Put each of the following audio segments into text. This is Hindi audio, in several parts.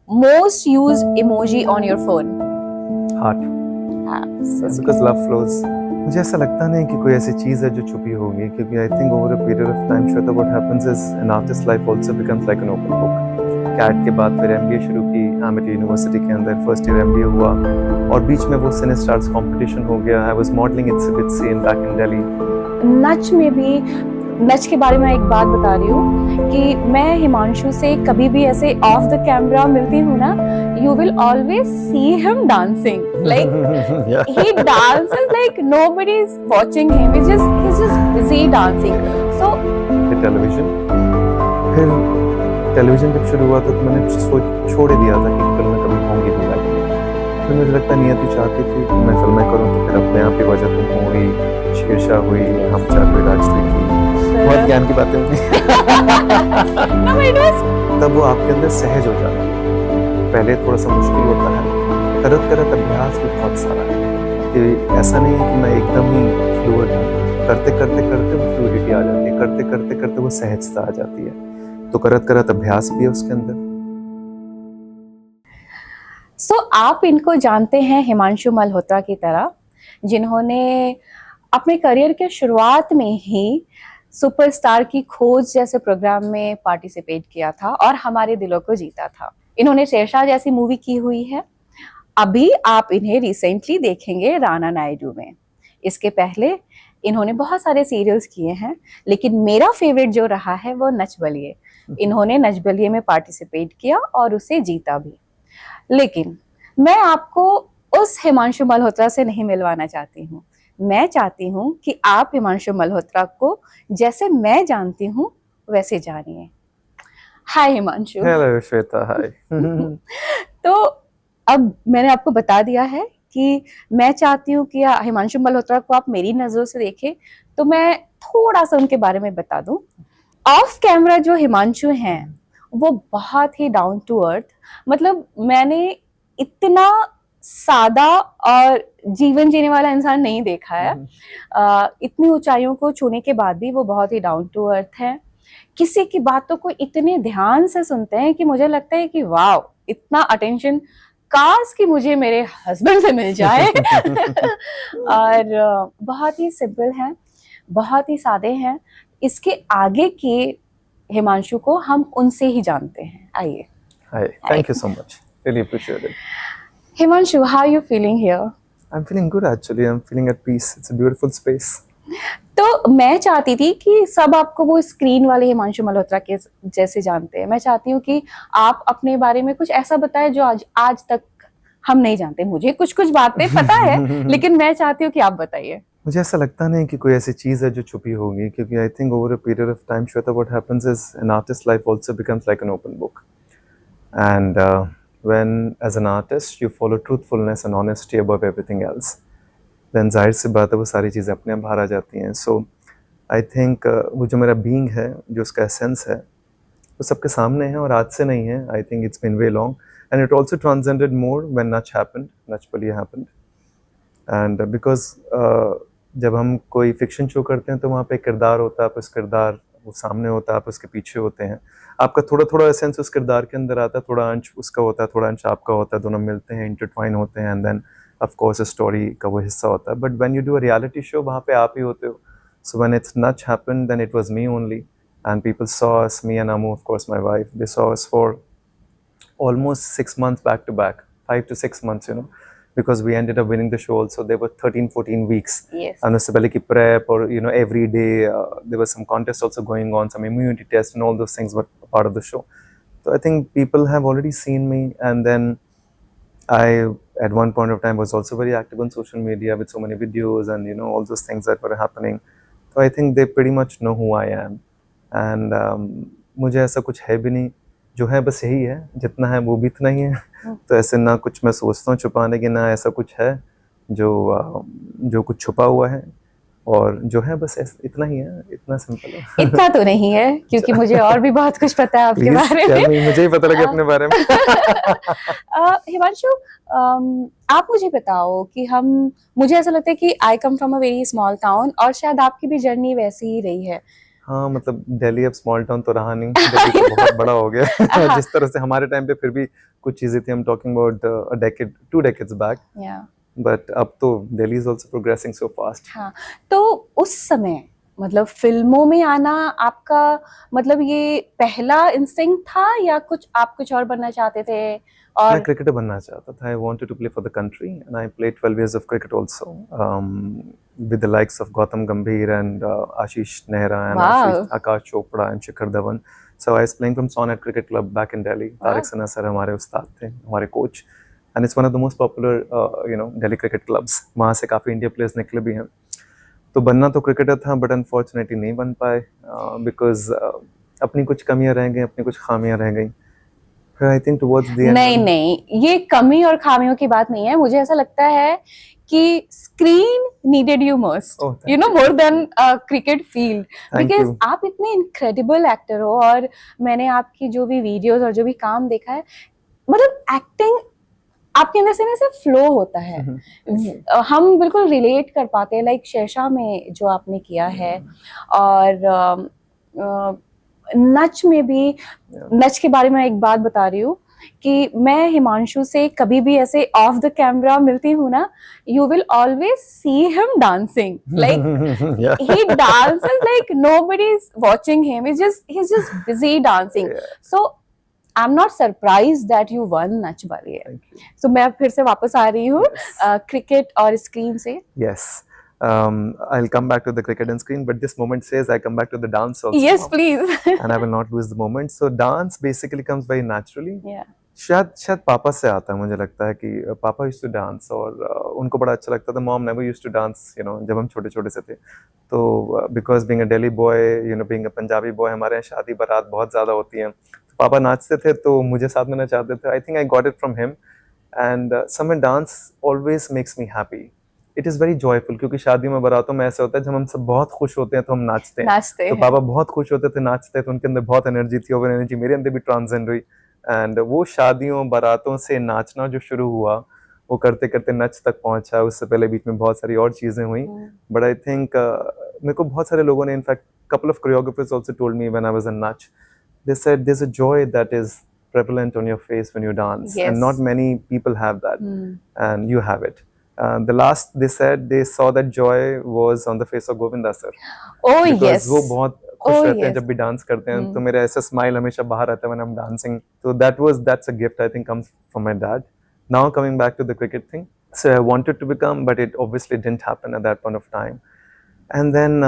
most used emoji on your phone? Heart, because love flows. मुझे ऐसा लगता नहीं कि कोई ऐसी चीज़ है जो छुपी होगी, क्योंकि I think over a period of time Shweta what happens is an artist life also becomes like an open book. कैट के बाद फिर एमबीए शुरू की एमिटी यूनिवर्सिटी के अंदर, फर्स्ट ईयर एमबीए हुआ और बीच में वो सिने स्टार्स कंपटीशन हो गया। I was modelling exhibit scene back in Delhi. Nach में भी, नच के बारे में एक बात बता रही हूँ कि मैं हिमांशु से कभी भी ऐसे ऑफ द कैमरा मिलती हूँ ना, you will always see him dancing, like Yeah. he dances like nobody is watching him, he's just busy dancing. So फिर टेलीविजन जब शुरू हुआ तो मैंने छोड़ ही दिया था कि फिल्में कभी होंगी भी नहीं। फिर मुझे लगता नियति चाहती थी कि मैं फिल्में करूँ, तो फिर अपने आप ही वजह तुम हुई, शेरशाह हुई, हम चार हुई, राजश्री की, बहुत ज्ञान की बातें हुई। no, it was तब वो आपके अंदर सहज हो जाता है। पहले थोड़ा सा मुश्किल होता है, करत करत अभ्यास भी बहुत सारा है कि ऐसा नहीं है कि मैं एकदम ही फ्लूइड हूँ। करते करते करते वो फ्लूइडिटी आ जाती है, करते करते करते वो सहजता आ जाती है। तो करत करत अभ्यास भी है उसके अंदर। So, आप इनको जानते हैं हिमांशु मल्होत्रा की तरह, जिन्होंने अपने करियर के शुरुआत में ही सुपरस्टार की खोज जैसे प्रोग्राम में पार्टिसिपेट किया था और हमारे दिलों को जीता था। इन्होंने शेरशाह जैसी मूवी की हुई है। अभी आप इन्हें रिसेंटली देखेंगे राणा नायडू में। इसके पहले इन्होंने बहुत सारे सीरियल्स किए हैं, लेकिन मेरा फेवरेट जो रहा है वो नच बलिए। इन्होंने नच बलिए में पार्टिसिपेट किया और उसे जीता भी। लेकिन मैं आपको उस हिमांशु मल्होत्रा से नहीं मिलवाना चाहती हूँ। मैं चाहती हूँ कि आप हिमांशु मल्होत्रा को जैसे मैं जानती हूँ वैसे जानिए। हाय हिमांशु। हेलो श्वेता, हाय। तो अब मैंने आपको बता दिया है कि मैं चाहती हूँ कि हिमांशु मल्होत्रा को आप मेरी नजरों से देखें, तो मैं थोड़ा सा उनके बारे में बता दूं। ऑफ कैमरा जो हिमांशु हैं वो बहुत ही डाउन टू अर्थ, मतलब मैंने इतना सादा और जीवन जीने वाला इंसान नहीं देखा है। इतनी ऊंचाइयों को छूने के बाद भी वो बहुत ही डाउन टू अर्थ है। किसी की बातों को इतने ध्यान से सुनते हैं कि मुझे लगता है कि वाह, इतना अटेंशन काश कि मुझे मेरे हस्बैंड से मिल जाए। और बहुत ही सिंपल हैं, बहुत ही सादे हैं। इसके आगे के हिमांशु को हम उनसे ही जानते हैं। आइए। Hi, thank you so much, really appreciate it. Himanshu, how are you feeling here? I am feeling good actually, I am feeling at peace, it's a beautiful space. तो मैं चाहती थी कि सब आपको वो स्क्रीन वाले हिमांशु मल्होत्रा के जैसे जानते हैं। मैं चाहती हूँ कि आप अपने बारे में कुछ ऐसा बताएं जो आज तक हम नहीं जानते। मुझे कुछ कुछ बातें पता है, लेकिन मैं चाहती हूँ कि आप बताइए। मुझे ऐसा लगता नहीं कि कोई ऐसी चीज़ है जो छुपी होगी, क्योंकि I think over a period of time Shweta what happens is an artist life also becomes like an open book. And when as an artist you follow truthfulness and honesty above everything else, then जाहिर सी बात है वो सारी चीज़ें अपने आप बाहर आ जाती हैं। सो आई थिंक वो जो मेरा बीइंग है, जो उसका एसेंस है, वो सबके सामने है और आज से नहीं है। I think it's been way long and it also transcended more when Nach happened, Nach Baliye happened. And because जब हम कोई फिक्शन शो करते हैं तो वहाँ पे किरदार होता है, आप उस किरदार वो सामने होता है, आप उसके पीछे होते हैं। आपका थोड़ा थोड़ा एसेंस उस किरदार के अंदर आता है, थोड़ा अंश उसका होता है, थोड़ा अंश आपका होता है, दोनों मिलते हैं, इंटरट्वाइन होते हैं, and then of course story का वो हिस्सा होता है। But when you do a reality show, वहाँ पे आप ही होते हो। So when it's Nach happened, then it was me only, and people saw us, me and Amu, of course my wife, they saw us for almost 6 months back to back, 5 to 6 months, you know, because we ended up winning the show also. There were 13-14 weeks. Yes. And उससे पहले की prep, or you know, every day there was some contest also going on, some immunity test and all those things were part of the show. So I think people have already seen me, and then I at one point of time was also very active on social media with so many videos and you know all those things that were happening. So I think they pretty much know who I am, and मुझे ऐसा कुछ है भी नहीं, जो है बस यही है, जितना है वो भी इतना ही है। तो ऐसे ना कुछ मैं सोचता हूँ छुपाने की, ना ऐसा कुछ है जो कुछ छुपा हुआ है, और जो है बस इतना ही है, इतना सिंपल है। इतना तो नहीं है, क्योंकि मुझे और भी बहुत कुछ पता है आपके बारे में। मुझे ही पता लगे अपने बारे में। हिमांशु, आप मुझे बताओ कि मुझे ऐसा लगता है कि I come from a very small town, और शायद आपकी भी जर्नी वैसी ही रही है। हाँ मतलब दिल्ली अब स्मॉल टाउन तो रहा नहीं, दिल्ली तो बहुत बड़ा हो गया जिस तरह से हमारे टाइम पे फिर भी कुछ चीजें थी, हम talking about a decade 2 decades back, या बट अब तो Delhi is also progressing so fast. हाँ, तो उस समय मतलब फिल्मों में आना आपका मतलब ये पहला इंस्टिंक्ट था या कुछ आप कुछ और बनना चाहते थे? मैं और क्रिकेटर बनना चाहता था, I wanted to play for the country and I played 12 years of cricket also, with the likes of Gautam Gambhir and Ashish Nehra and वाह, Akash Chopra and Shikhar Dhawan. So I was playing from Sonnet Cricket Club back in Delhi. वाह, Tariq Sana sir हमारे उस्ताद थे, हमारे coach, and it's one of the most popular Delhi cricket clubs. वहाँ से काफ़ी इंडिया प्लेयर्स निकले भी हैं। तो बनना तो क्रिकेटर था बट अनफॉर्चुनेटली नहीं बन पाए, बिकॉज अपनी कुछ कमियां रह गई, अपनी कुछ खामियां रह गई। फिर I think towards the end नहीं नहीं, ये कमी और खामियों की बात नहीं है, मुझे ऐसा लगता है कि screen needed you most, Oh, thank you know, more than cricket field, thank because you. आप इतने इनक्रेडिबल एक्टर हो और मैंने आपकी जो भी वीडियोस और जो भी काम देखा है, मतलब एक्टिंग आपके अंदर से ना ऐसे फ्लो होता है, हम बिल्कुल रिलेट कर पाते हैं, लाइक शेरशाह में जो आपने किया है, और नच में भी। नच के बारे में एक बात बता रही हूँ कि मैं हिमांशु से कभी भी ऐसे ऑफ द कैमरा मिलती हूँ ना, you will always see him dancing, like Yeah. he dances like nobody's watching him, he's just busy dancing. Yeah, So I'm not surprised that you won Nach Baliye. thank you. So मैं फिर से वापस आ रही हूँ Yes. क्रिकेट और स्क्रीन से। Yes. I'll come back to the cricket and screen, but this moment says I come back to the dance also. Yes, please. And I will not lose the moment. So dance basically comes very naturally. Yeah. शायद पापा से आता है, मुझे लगता है कि पापा यूज्ड टू डांस और उनको बड़ा अच्छा लगता था। Mom never used to dance, जब हम छोटे छोटे से थे। तो because being a Delhi boy, being a Punjabi boy, हमारे यहाँ शादी बारात बहुत ज़्यादा होती हैं, तो पापा नाचते थे तो मुझे साथ में नचाते थे। I think I got it from him, and somewhere dance always makes me happy. It is very joyful, क्योंकि शादी में बारातों में ऐसा होता है जब हम सब बहुत खुश होते हैं तो हम नाचते हैं। तो हैं। पापा बहुत खुश होते थे, नाचते थे, तो उनके अंदर बहुत एनर्जी थी, और एनर्जी मेरे अंदर भी ट्रांसजेंड हुई। एंड वो शादियों बारातों से नाचना जो शुरू हुआ, वो करते करते नच तक पहुंचा। उससे पहले बीच में बहुत सारी और चीज़ें हुई, बट आई थिंक मेरे को बहुत सारे लोगों ने, in fact couple of choreographers also told me when I was in Nach, they said there's a joy that is prevalent on your face when you dance, Yes. and not many people have that, Hmm. and you have it. The last they said they saw that joy was on the face of Govinda sir, Oh because yes. वो बहुत खुश Oh रहते हैं yes. जब भी डांस करते हैं, तो मेरा ऐसा स्माइल हमेशा बाहर आता है when I'm dancing. So that's a gift I think comes from my dad. Now coming back to the cricket thing, so I wanted to become, but it obviously didn't happen at that point of time. And then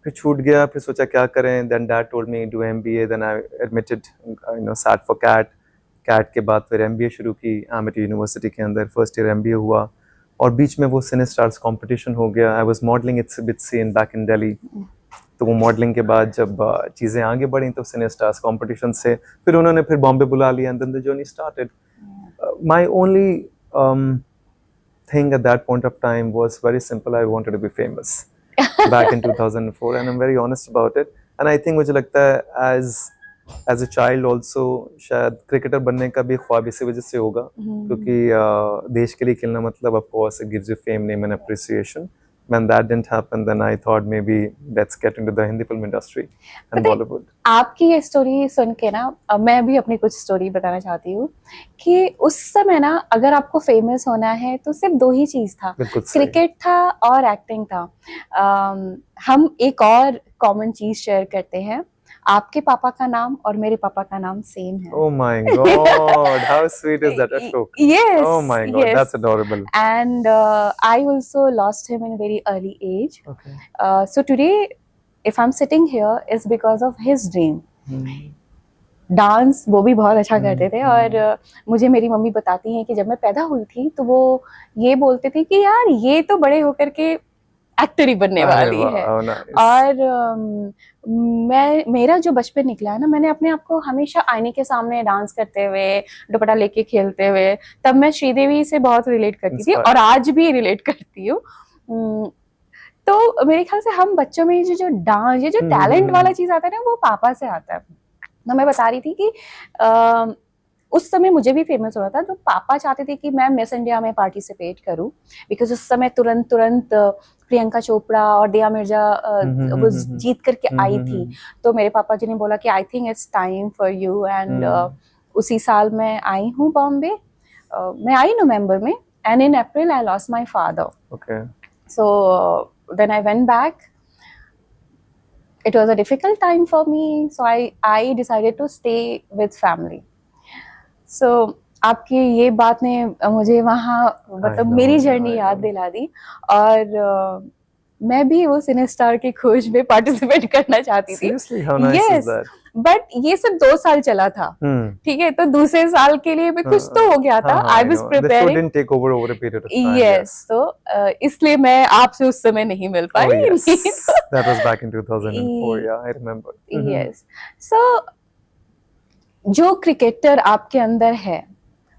फिर छूट गया, फिर सोचा क्या करें। Then dad told me do MBA. Then I admitted, sat for CAT. CAT के बाद फिर MBA शुरू की Amity यूनिवर्सिटी के अंदर। फर्स्ट ईयर MBA हुआ, और बीच में वो सिने स्टार्स कॉम्पिटिशन हो गया। I was modelling it's bit seen back in Delhi. तो वो मॉडलिंग के बाद जब चीज़ें आगे बढ़ी, तो सिने स्टार्स कॉम्पिटिशन से फिर उन्होंने फिर बॉम्बे बुला लिया, and then the journey started. My only thing at that point of time was very simple. I wanted to be famous back in 2004, and I'm very honest about it. And I think मुझे लगता है as a child also, शायद क्रिकेटर बनने का भी ख्वाब इसी वजह से होगा, क्योंकि देश के लिए खेलना मतलब of course it gives you fame, name and appreciation. When that didn't happen, then I thought maybe let's get into the Hindi film industry and पता है, Bollywood. आपकी ये स्टोरी सुन के ना, अब मैं भी अपनी कुछ स्टोरी बताना चाहती हूँ कि उस समय ना अगर आपको फेमस होना है तो सिर्फ दो ही चीज था, बिल्कुल सही। क्रिकेट था और एक्टिंग था। हम एक और कॉमन चीज शेयर करते हैं, आपके पापा का नाम और मेरे पापा का नाम सेम है। Oh my God, how sweet is that, Ashok? Yes. Oh my God, yes. that's adorable. And I also lost him in a very early age. Okay. So today, if I'm sitting here, is because of his dream. Dance वो भी बहुत अच्छा करते थे, और मुझे मेरी मम्मी बताती हैं कि जब मैं पैदा हुई थी तो वो ये बोलते थे कि यार ये तो बड़े होकर के एक्टर ही बनने वाली है। Oh, nice. और मेरा जो बचपन निकला है ना, मैंने अपने आप को हमेशा आईने के सामने डांस करते हुए, दुपट्टा लेके खेलते हुए, तब मैं श्रीदेवी से बहुत रिलेट करती थी और आज भी रिलेट करती हूँ। तो मेरे ख्याल से हम बच्चों में ये जो डांस, ये जो टैलेंट वाला चीज आता है ना, वो पापा से आता है। तो मैं बता रही थी कि उस समय मुझे भी फेमस होना था, तो पापा चाहते थे कि मैं मिस इंडिया में पार्टिसिपेट करूं, बिकॉज उस समय तुरंत प्रियंका चोपड़ा और दिया मिर्जा वो जीत करके आई थी, तो मेरे पापा जी ने बोला कि आई think it's time for you, and उसी साल मैं आई हूँ बॉम्बे। मैं आई नवंबर में, and in April I lost my father. Okay. So then I went back. It was a difficult time for me, so I decided to stay with family. So आपकी ये बात ने मुझे वहाँ मतलब know, मेरी I जर्नी know. याद दिला दी, और मैं भी वो सिनेस्टार की खोज में पार्टिसिपेट करना चाहती थी। Seriously, how nice Yes, is that? But ये सिर्फ 2 साल चला था, ठीक है, तो दूसरे साल के लिए भी कुछ तो हो गया था। हाँ, आई I was know. The show preparing. didn't take over a period of time. Yes, तो इसलिए मैं आपसे उस समय नहीं मिल Oh पाई। yes, नहीं तो that was back in 2004. Yeah, I remember. Yes, सो जो क्रिकेटर आपके अंदर है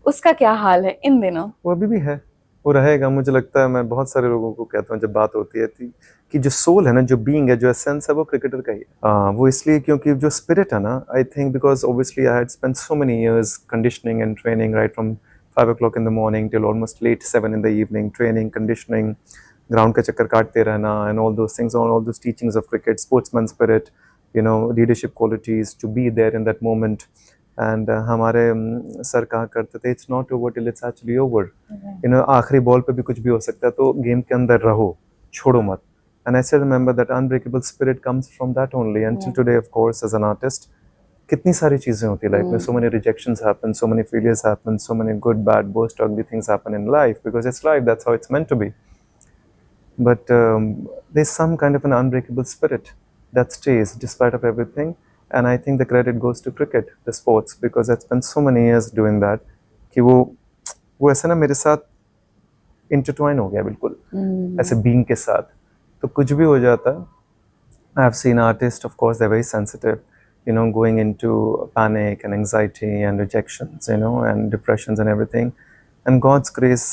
उसका क्या हाल है इन दिनों? वो अभी भी है, वो रहेगा। मुझे लगता है, मैं बहुत सारे लोगों को कहता हूँ जब बात होती है कि जो सोल है ना, जो बीइंग है, जो एसेंस है, वो क्रिकेटर का ही है। वो इसलिए क्योंकि जो स्पिरिट है ना, I think because obviously I had spent so many years conditioning and training right from 5 o'clock in the morning till almost late 7 in the evening, training, conditioning, ground का चक्कर काटते रहना, and all those things, all those teachings of cricket, sportsman spirit, you know, leadership qualities, to be there in that moment. And हमारे सर कहा करते थे, it's not over till it's actually over. You know, आखिरी बॉल पे भी कुछ भी हो सकता है, तो गेम के अंदर रहो, छोड़ो मत. And I still remember that unbreakable spirit comes from that only. Until today, of course, as an artist, कितनी सारी चीजें होती है लाइफ में. So many rejections happen, so many failures happen, so many good, bad, worst, ugly things happen in life, because it's life. That's how it's meant to be. But there's some kind of an unbreakable spirit that stays despite of everything. And I think the credit goes to cricket, the sports, because I spent so many years doing that कि वो ऐसे ना मेरे साथ intertwine हो गया बिल्कुल, ऐसे being के साथ, तो कुछ भी हो जाता. I've seen artists, of course, they're very sensitive, you know, going into panic and anxiety and rejections, you know, and depressions and everything. And God's grace,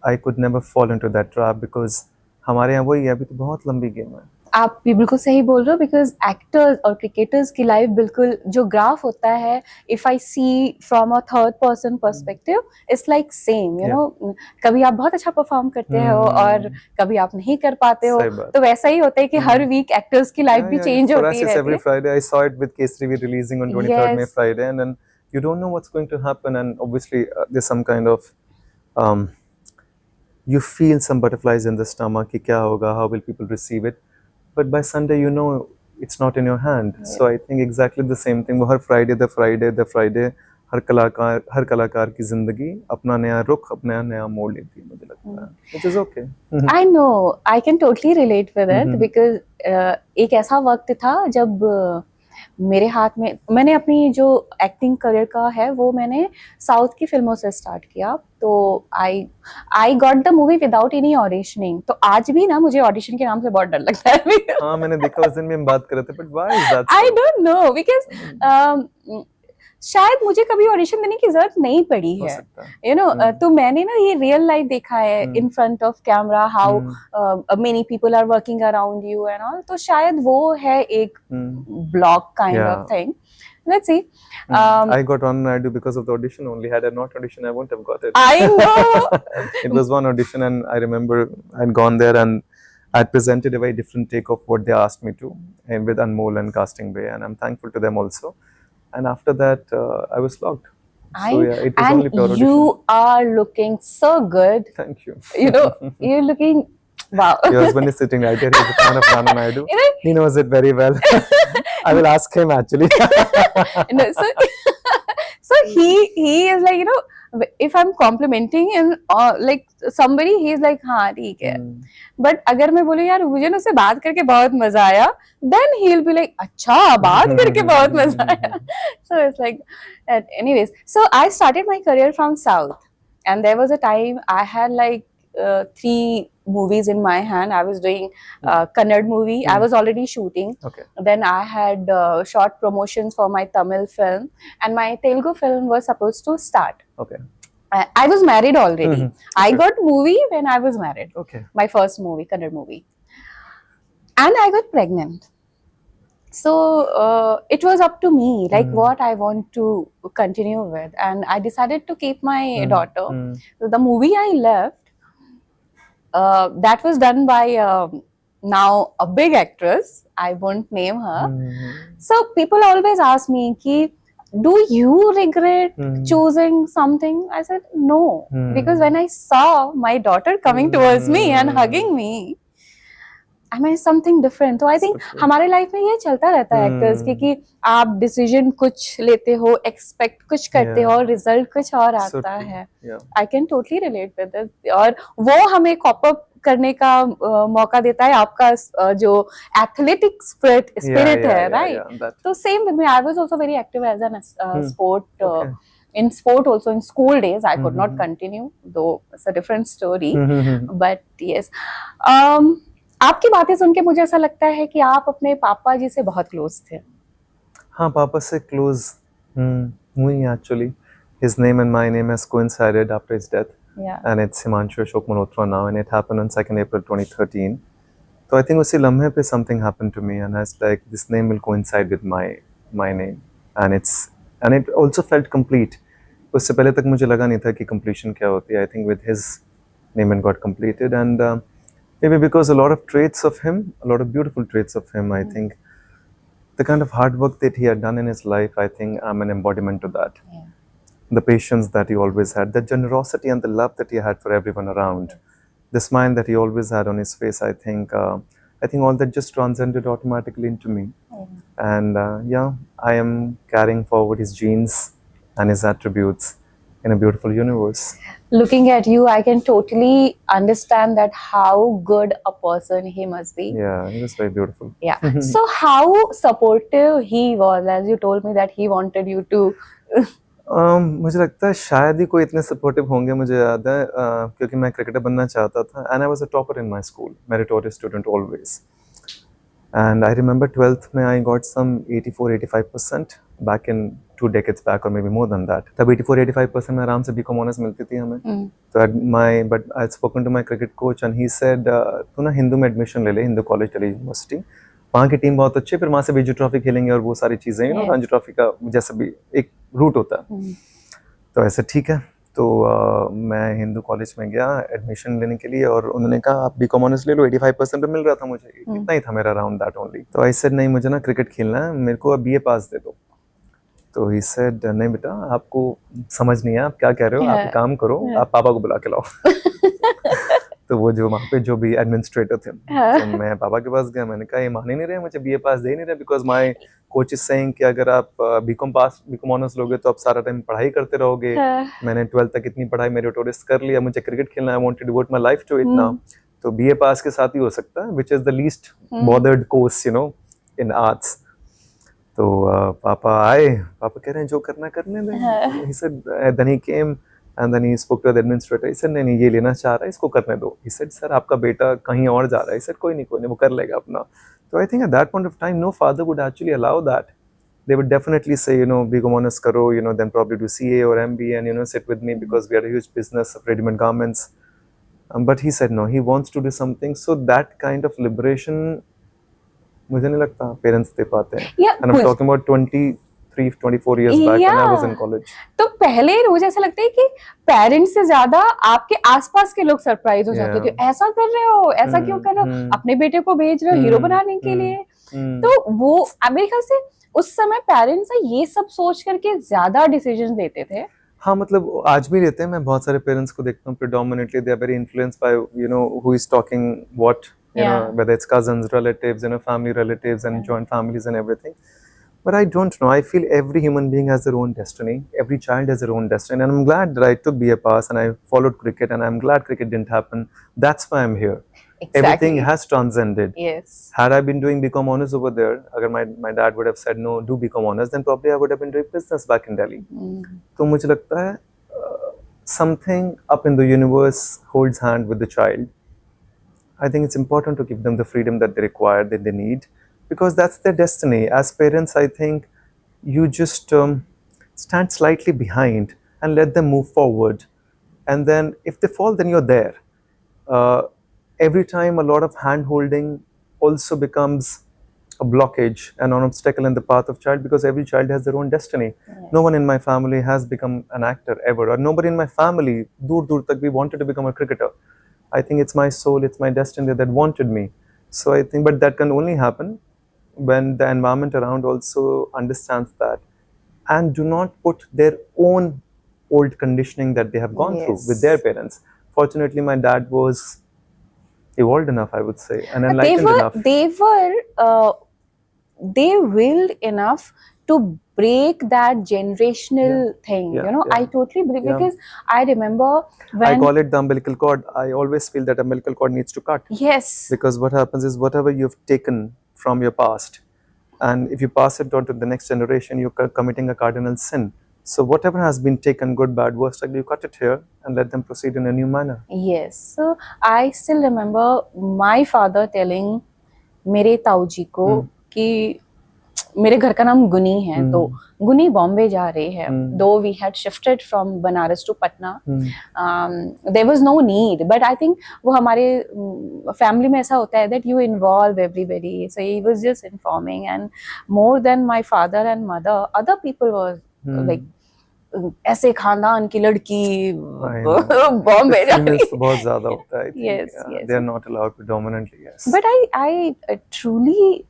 I could never fall into that trap, because हमारे यहाँ वही है, अभी तो बहुत लंबी गेम है. आप भी बिल्कुल सही बोल रहे हो, बिकॉज एक्टर्स और क्रिकेटर्स की लाइफ बिल्कुल जो ग्राफ होता है, if I see from a third person perspective, it's like same, you know, कभी आप बहुत अच्छा परफॉर्म करते हो और कभी आप नहीं कर पाते हो, सही बात. तो वैसा ही होता है कि हर वीक एक्टर्स की लाइफ भी चेंज For होती us, it's रहती every है। Friday. I saw it with Kesari releasing on 23rd May Yes. Friday, and then you don't know what's going to happen, and obviously there's some kind of you feel some butterflies in the stomach कि क्या होगा, how will people receive it, but by Sunday you know it's not in your hand. So I think exactly the same thing. वो हर Friday हर कलाकार की जिंदगी अपना नया रुख, अपना नया मोड़ लेती है, मुझे लगता है, which is okay. I know, I can totally relate with it, because एक ऐसा वक्त था जब मेरे हाथ में, मैंने अपनी जो एक्टिंग करियर का है वो मैंने साउथ की फिल्मों से स्टार्ट किया, तो I got the movie without any auditioning. तो आज भी ना मुझे ऑडिशन के नाम से बहुत डर लगता है। हाँ, मैंने देखा, उस दिन भी हम बात कर रहे थे, but why is that so? I don't know, because शायद मुझे कभी ऑडिशन देने की जरूरत नहीं पड़ी है, यू नो, तो मैंने ना ये रियल लाइफ देखा है in front of camera, how many people are working around you and all, तो शायद वो है एक block kind of thing. Let's see. I got one Naidu because of the audition only. Had I not auditioned, I wouldn't have got it. I know. It was one audition, and I remember I'd gone there and I'd presented a very different take of what they asked me to, and with Anmol and Casting Bay, and I'm thankful to them also. And after that, I was locked. So yeah, it was only pure audition. You are looking so good. Thank you. You know, you're looking. Wow. Your husband is sitting right here. He's a fan of Rana Naidu. He knows it very well. I will ask him actually. No, so he is like, you know, if I'm complimenting him, like somebody, he is like, हाँ ठीक है. But अगर मैं बोलूँ यार मुझे ना उससे बात करके बहुत मजा आया, then he'll be like, अच्छा बात करके बहुत मजा आया. So it's like that. Anyways, so I started my career from South, and there was a time I had like 3 movies in my hand. I was doing Kannada movie. I was already shooting. Okay. Then I had short promotions for my Tamil film, and my Telugu film was supposed to start. Okay. I was married already. I got movie when I was married. Okay. My first movie, Kannada movie, and I got pregnant. So it was up to me, like what I want to continue with, and I decided to keep my daughter. So the movie I left, that was done by now a big actress. I won't name her. So people always ask me, ki, do you regret choosing something? I said no, because when I saw my daughter coming towards me and hugging me, I mean something different. तो I think हमारे लाइफ में ये चलता रहता है एक्टर्स की कि आप डिसीजन कुछ लेते हो, एक्सपेक्ट कुछ करते हो और रिजल्ट कुछ और आता है. I can totally relate with it. और वो हमें कॉप अप करने का मौका देता है आपका जो एथलेटिक स्पिरिट है, राइट? तो same with me, I was also very active as an sport. In sport also, in school days I could not continue, though it's a different story. But yes, आपकी बातें सुन के मुझे ऐसा लगता है कि आप अपने पापा जी से बहुत क्लोज थे. हाँ, पापा से क्लोज हुई actually. His name and my name has coincided after his death. Yeah. And it's Himanshu Ashok Malhotra now, and it happened on 2nd April 2013. So I think उसी लम्हे पे something happened to me, and I was like, this name will coincide with my name, and it also felt complete. उससे पहले तक मुझे लगा नहीं था कि completion क्या होती है. I think with his name it got completed, and maybe because a lot of traits of him, a lot of beautiful traits of him, I think the kind of hard work that he had done in his life, I think I'm an embodiment of that. Yeah. The patience that he always had, the generosity and the love that he had for everyone around, the smile that he always had on his face, I think all that just transcended automatically into me. And yeah, I am carrying forward his genes and his attributes in a beautiful universe. Looking at you, I can totally understand that how good a person he must be. Yeah, he was very beautiful. Yeah. So how supportive he was, as you told me that he wanted you to मुझे लगता है शायद ही कोई इतने सपोर्टिव होंगे. मुझे याद है क्योंकि मैं क्रिकेटर बनना चाहता था, and I was a topper in my school, meritorious student always. And I remember 12th में I got some 84-85% back in 2 decades back, or maybe more than that. तब 84-85% में आराम से बीकॉम ऑनर्स मिलती थी हमें. तो I had spoken to my cricket coach, and he said, तू ना हिंदू में एडमिशन ले ले, हिंदू कॉलेज दिल्ली यूनिवर्सिटी, वहाँ की टीम बहुत अच्छी है, फिर वहाँ से रणजी ट्रॉफी खेलेंगे और वो सारी चीज़ें, यू नो, रणजी ट्रॉफी का जैसा भी एक रूट होता है. तो ऐसे ठीक है. तो मैं हिंदू कॉलेज में गया एडमिशन लेने के लिए, और उन्होंने कहा आप बीकॉम ऑनर्स ले लो. 85% पे मिल रहा था मुझे, इतना ही था मेरा अराउंड दैट ओनली. तो आई सेड नहीं, मुझे ना क्रिकेट खेलना है, मेरे को अब BA पास दे दो. तो ही सेड नहीं बेटा, आपको समझ नहीं है, आप क्या कह रहे हो, आप एक काम करो, आप पापा को बुला के लाओ. तो वो जो वहाँ पे जो भी एडमिनिस्ट्रेटर थे, तो मैं पापा के पास गया. मैंने कहा ये मान ही नहीं रहे, मुझे BA पास दे नहीं रहे, because my coach is saying कि अगर आप बीकॉम ऑनर्स लोगे तो आप सारा टाइम पढ़ाई करते रहोगे. मैंने 12th तक इतनी पढ़ाई मेरिटोरियस कर लिया, मुझे क्रिकेट खेलना है, I want to devote my life to it now. तो BA पास के साथ ही हो सकता है, which is the least bothered course, you know, in arts. तो पापा आए, पापा कह रहे हैं जो करना करने दें. He said, then he came and then he spoke to the administrator. He said नहीं ये लेना चाह रहा है, इसको करने दो. He said सर आपका बेटा कहीं और जा रहा है. He said कोई नहीं वो कर लेगा अपना. So I think at that point of time no father would actually allow that. They would definitely say, you know, BCom honors karo, you know, then probably do CA or MBA and, you know, sit with me because we had a huge business of ready-made garments. But he said no, he wants to do something. So that kind of liberation मुझे नहीं लगता पेरेंट्स दे पाते हैं. And I'm talking about 23-24 years back when I was in college. तो पहले मुझे ऐसा लगता है कि पेरेंट्स से ज्यादा आपके आसपास के लोग सरप्राइज हो जाते थे. ऐसा कर रहे हो, ऐसा क्यों कर रहे हो, अपने बेटे को भेज रहे हो हीरो बनाने के लिए. तो वो मेरे ख्याल से उस समय पेरेंट्स ये सब सोच करके ज्यादा डिसीजन देते थे. हाँ, मतलब आज भी रहते हैं. मैं बहुत सारे पेरेंट्स को देखता हूँ, predominantly they are very influenced by, you know, who is talking what, you know, whether it's cousins, relatives, you know, family relatives and joint families and everything. But I don't know. I feel every human being has their own destiny. Every child has their own destiny. And I'm glad that I took BA pass and I followed cricket, and I'm glad cricket didn't happen. That's why I'm here. Exactly. Everything has transcended. Yes. Had I been doing BCom honors over there, agar my dad would have said no, do BCom honors, then probably I would have been doing business back in Delhi. So मुझे लगता है something up in the universe holds hand with the child. I think it's important to give them the freedom that they require, that they need, because that's their destiny. As parents, I think you just stand slightly behind and let them move forward. And then if they fall, then you're there. Every time a lot of hand-holding also becomes a blockage and an obstacle in the path of child, because every child has their own destiny. No one in my family has become an actor ever, or nobody in my family, dur tak, we wanted to become a cricketer. I think it's my soul, it's my destiny that wanted me. So I think, but that can only happen when the environment around also understands that and do not put their own old conditioning that they have gone through with their Yes. parents. Fortunately, my dad was evolved enough, I would say, and But they enlightened were enough. they willed enough to break that generational thing. Yeah, You know, I yeah. totally believe, Yeah. because I remember I when call it the umbilical cord. I always feel that umbilical cord needs to cut, yes, because what happens is whatever you've taken from your past, and if you pass it on to the next generation, you're committing a cardinal sin. So whatever has been taken, good, bad, worst, ugly, you cut it here and let them proceed in a new manner. yes. So I still remember my father telling मेरे ताऊ जी को कि मेरे घर का नाम गुनी है, तो गुनी बॉम्बे जा रहे हैं. Though we had shifted from Banaras to Patna, there was no need, but I think वो हमारे फैमिली में ऐसा होता है that you involve everybody. So he was just informing, and more than my father and mother, other people were like ऐसे खानदान की लड़की बॉम्बे जा रही Females तो बहुत ज़्यादा होता है. I think, Yes, yes. they are not allowed predominantly. Yes. But I truly,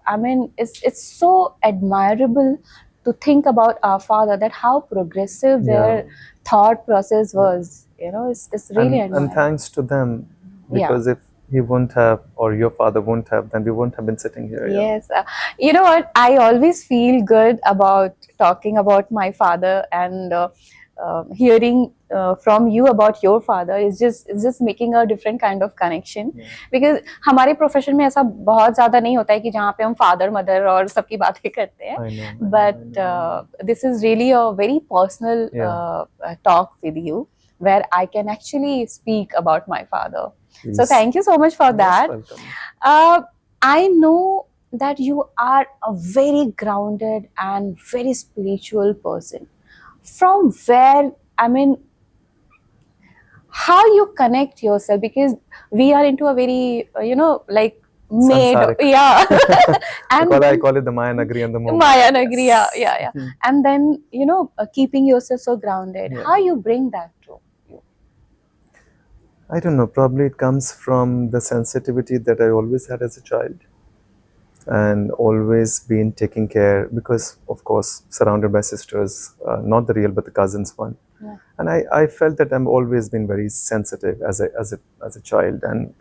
I mean, it's so admirable to think about our father, that how progressive their thought process was. You know, it's really and admirable. thanks to them, because if he wouldn't have, or your father wouldn't have, then we wouldn't have been sitting here. Yeah. Yes, you know what? I always feel good about talking about my father, and hearing from you about your father is just making a different kind of connection. Because हमारे प्रोफेशन में ऐसा बहुत ज्यादा नहीं होता है कि जहाँ पे हम फादर मदर और सबकी बातें करते हैं. I know. But this is really a very personal talk with you, where I can actually speak about my father. So Please. thank you so much for that. Most welcome. I know that you are a very grounded and very spiritual person. From where, I mean, how you connect yourself? Because we are into a very, you know, like made, Sansaric. yeah. And I call it the Maya Nagri and the moment. Maya Nagri, yeah. And then, you know, keeping yourself so grounded. Yeah. How you bring that to you? I don't know, probably it comes from the sensitivity that I always had as a child, and always been taking care, because of course surrounded by sisters, not the real but the cousins one. Yeah. And I felt that I've always been very sensitive as a child, and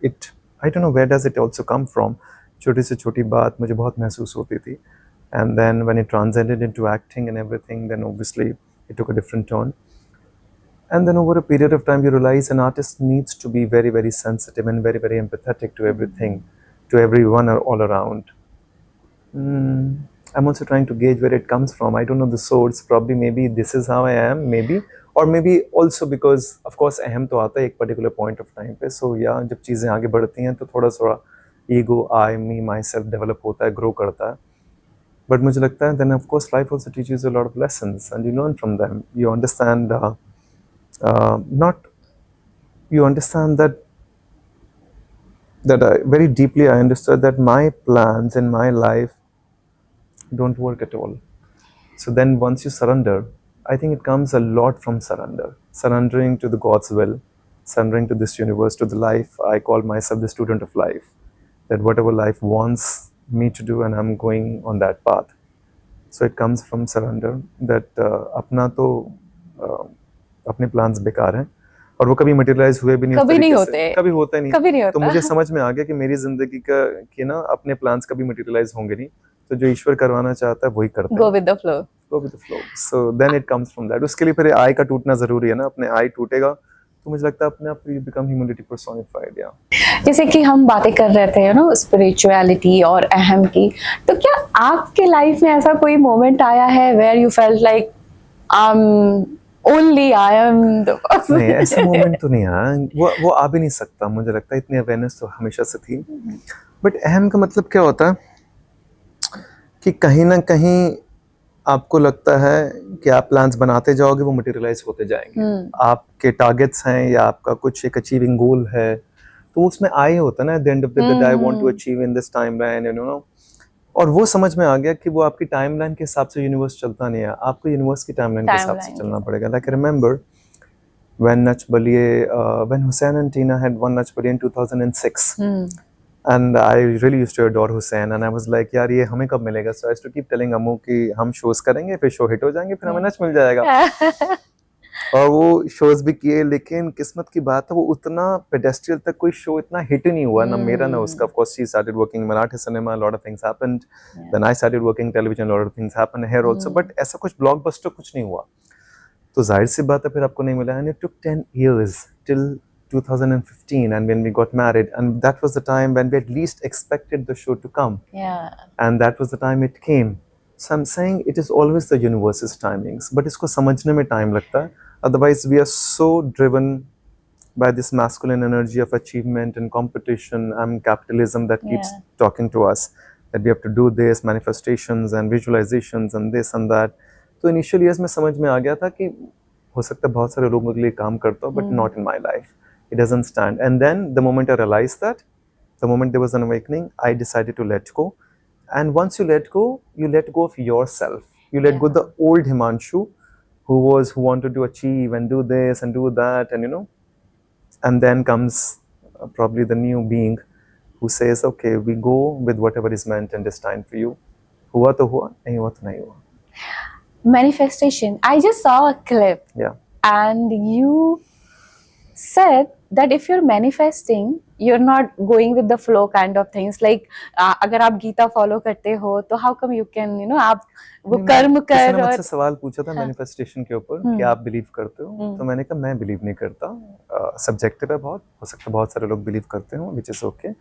I don't know where does it also come from. छोटी से छोटी बात मुझे बहुत महसूस होती थी, and then when it transcended into acting and everything, then obviously it took a different turn. And then over a period of time, you realize an artist needs to be very, very sensitive and very, very empathetic to everything, to everyone all around. I'm also trying to gauge where it comes from. I don't know the source. Probably maybe this is how I am, maybe. Or maybe also because, of course, अहम तो आता है एक particular point of time पे. So yeah, जब चीज़ें आगे बढ़ती हैं तो थोड़ा ego, I, me, myself develop होता है, grow करता है. But मुझे लगता है then of course life also teaches you a lot of lessons, and you learn from them. You understand you understand that very deeply I understood that my plans in my life don't work at all. So then once you surrender, I think it comes a lot from surrendering to the God's will, surrendering to this universe, to the life. I call myself the student of life, that whatever life wants me to do, and I'm going on that path. So it comes from surrender, that अपना तो अपने plans बेकार हैं, और वो कभी materialize हुए भी नहीं, कभी नहीं होते, कभी होता ही नहीं. कभी नहीं होता. तो मुझे समझ में आ गया कि मेरी जिंदगी की ना अपने plans कभी materialize होंगे नहीं, तो जो ईश्वर करवाना चाहता है वही करता है. Go with the flow. Go with the flow. So then it comes from that. उसके लिए फिर आई का टूटना जरूरी है ना. अपने आई टूटेगा तो मुझे लगता है अपने आप you become humility personified. Yeah. जैसे कि हम बातें कर रहे थे यू नो स्पिरिचुअलिटी और अहम की, तो क्या आपके लाइफ में ऐसा कोई मोमेंट आया है where you felt like only I am the person? नहीं, ऐसा मोमेंट तो नहीं आया. वो आ भी नहीं सकता. मुझे लगता है इतनी अवेयरनेस तो हमेशा से थी. बट अहम का मतलब क्या होता है कि कहीं ना कहीं आपको लगता है कि आप प्लान्स बनाते जाओगे, वो मटेरियलाइज होते जाएंगे. आपके टारगेट्स हैं या आपका कुछ एक अचीविंग गोल है, तो उसमें आई होता है ना, at the end of the day I want to achieve in this timeline, you know. और वो समझ में आ गया कि वो आपकी टाइमलाइन के हिसाब से यूनिवर्स चलता नहीं है, आपको यूनिवर्स की टाइमलाइन के हिसाब से चलना पड़ेगा. Like I remember when Nach Baliye, when Hussain and Tina had won Nach Baliye in 2006. And I really used to adore Hussain, and I was like, यार ये हमें कब मिलेगा? So I used to keep telling अम्मू कि हम shows करेंगे, फिर show hit हो जाएंगे, फिर हमें नच मिल जाएगा। और वो shows भी किए, लेकिन किस्मत की बात है वो उतना पेडेस्ट्रियल तक कोई show इतना hit नहीं हुआ, ना मेरा ना उसका। Of course she started working in Marathi cinema, a lot of things happened. Then I started working television, a lot of things happened here also, but ऐसा कुछ blockbuster कुछ नहीं हुआ। तो जाहिर सी बात है फिर आपको नहीं मिला, and it took 10 years till 2015, and when we got married, and that was the time when we at least expected the show to come. And that was the time it came. So I'm saying it is always the universe's timings, but इसको समझने में time लगता है। Otherwise we are so driven by this masculine energy of achievement and competition and capitalism that keeps talking to us that we have to do this, manifestations and visualizations and this and that. तो initial years में समझ में आ गया था कि हो सकता है बहुत सारे लोगों के लिए काम करता हूँ, but not in my life. It doesn't stand. And then the moment I realized that, the moment there was an awakening, I decided to let go. And once you let go of yourself. You let go the old Himanshu who wanted to achieve and do this and do that, and and then comes probably the new being who says, okay, we go with whatever is meant and destined for you. हुआ तो हुआ, नहीं हुआ तो नहीं हुआ. Manifestation. I just saw a clip. Yeah. And you said that if you're manifesting, you're not going with the flow kind of things. Like अगर आप गीता follow करते हो, तो how come you can, आप वो कर्म कर। किसी ने मुझसे सवाल पूछा था manifestation के ऊपर कि आप believe करते हो, तो मैंने कहा मैं believe नहीं करता, subjective है बहुत, हो सकता है बहुत सारे लोग believe करते हो, which is okay.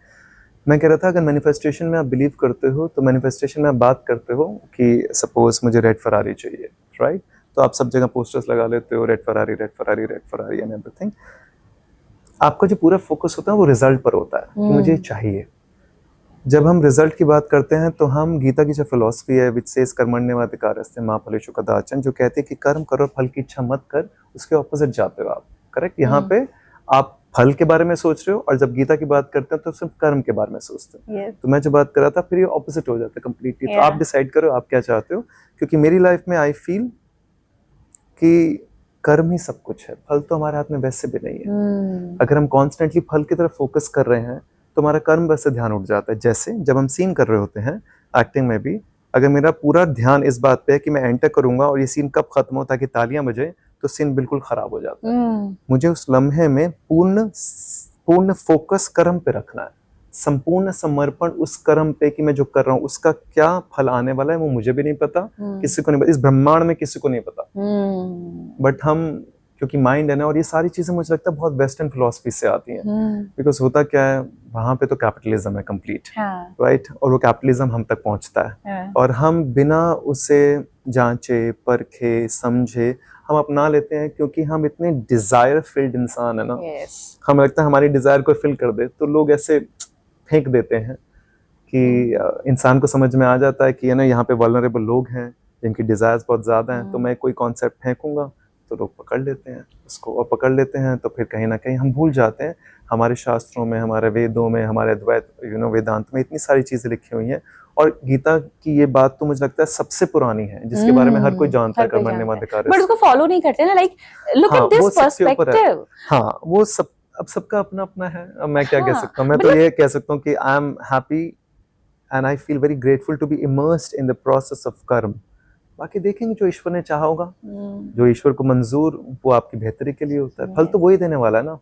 मैं कह रहा था अगर manifestation में आप believe करते हो, तो manifestation में आप बात करते हो कि suppose मुझे red Ferrari चाहिए, right? तो आप सब जगह posters लगा लेते हो, red Ferrari and everything. आपका जो पूरा फोकस होता है वो रिजल्ट पर होता है कि मुझे चाहिए। जब हम रिजल्ट की बात करते हैं तो हम गीता की जो फिलॉसफी है विच सेज कर्मण्येवाधिकारस्ते मा फलेषु कदाचन, जो कहते हैं कि कर्म करो फल की इच्छा मत कर, उसके ऑपोजिट जाते हो आप। करेक्ट? यहाँ पे आप फल के बारे में सोच रहे हो, और जब गीता की बात करते हैं तो सिर्फ कर्म के बारे में सोचते हो। तो मैं जो बात कर रहा था फिर ये ऑपोजिट हो जाता है कम्प्लीटली। तो आप डिसाइड करो आप क्या चाहते हो, क्योंकि मेरी लाइफ में आई फील कि कर्म ही सब कुछ है, फल तो हमारे हाथ में वैसे भी नहीं है। अगर हम कॉन्स्टेंटली फल की तरफ फोकस कर रहे हैं तो हमारा कर्म वैसे ध्यान उठ जाता है। जैसे जब हम सीन कर रहे होते हैं एक्टिंग में भी, अगर मेरा पूरा ध्यान इस बात पे है कि मैं एंटर करूंगा और ये सीन कब खत्म हो ताकि तालियां बजे, तो सीन बिल्कुल खराब हो जाता है। मुझे उस लम्हे में पूर्ण फोकस कर्म पे रखना है, संपूर्ण समर्पण उस कर्म पे कि मैं जो कर रहा हूँ उसका क्या फल आने वाला है वो मुझे भी नहीं पता, किसी को नहीं पता, इस ब्रह्मांड में किसी को नहीं पता। बट हम क्योंकि माइंड है ना, और ये सारी चीजें मुझे लगता है बहुत वेस्टर्न फिलॉसफी से आती हैं, बिकॉज होता क्या है वहां पे तो कैपिटलिज्म है कंप्लीट, राइट? और वो कैपिटलिज्म हम तक पहुंचता है और हम बिना उसे जांचे परखे समझे हम अपना लेते हैं, क्योंकि हम इतने डिजायर फिल्ड इंसान है ना। हमें लगता है हमारी डिजायर को फिल कर दे तो लोग ऐसे फेंक देते हैं कि इंसान को समझ में आ जाता है कि यहाँ पे वल्नरेबल लोग हैं जिनकी डिजायर्स बहुत ज्यादा हैं, तो मैं कोई कॉन्सेप्ट फेंकूंगा तो लोग पकड़ लेते हैं उसको, और पकड़ लेते हैं तो फिर कहीं ना कहीं हम भूल जाते हैं हमारे शास्त्रों में, हमारे वेदों में, हमारे अद्वैत वेदांत में इतनी सारी चीजें लिखी हुई हैं। और गीता की ये बात तो मुझे लगता है सबसे पुरानी है जिसके बारे में हर कोई जानता है, कर्मण्येवाधिकारस्ते, बट उसको फॉलो नहीं करते ना, like look at this perspective. हाँ, वो सब अब सबका अपना अपना है। अब मैं क्या कह सकता हूँ, मैं तो ये कह सकता हूँ कि I am happy and I feel very grateful to be immersed in the process of karma. बाकी देखेंगे जो ईश्वर ने चाहा होगा, जो ईश्वर को मंजूर, वो आपकी बेहतरी के लिए होता है, फल तो वही देने वाला है ना।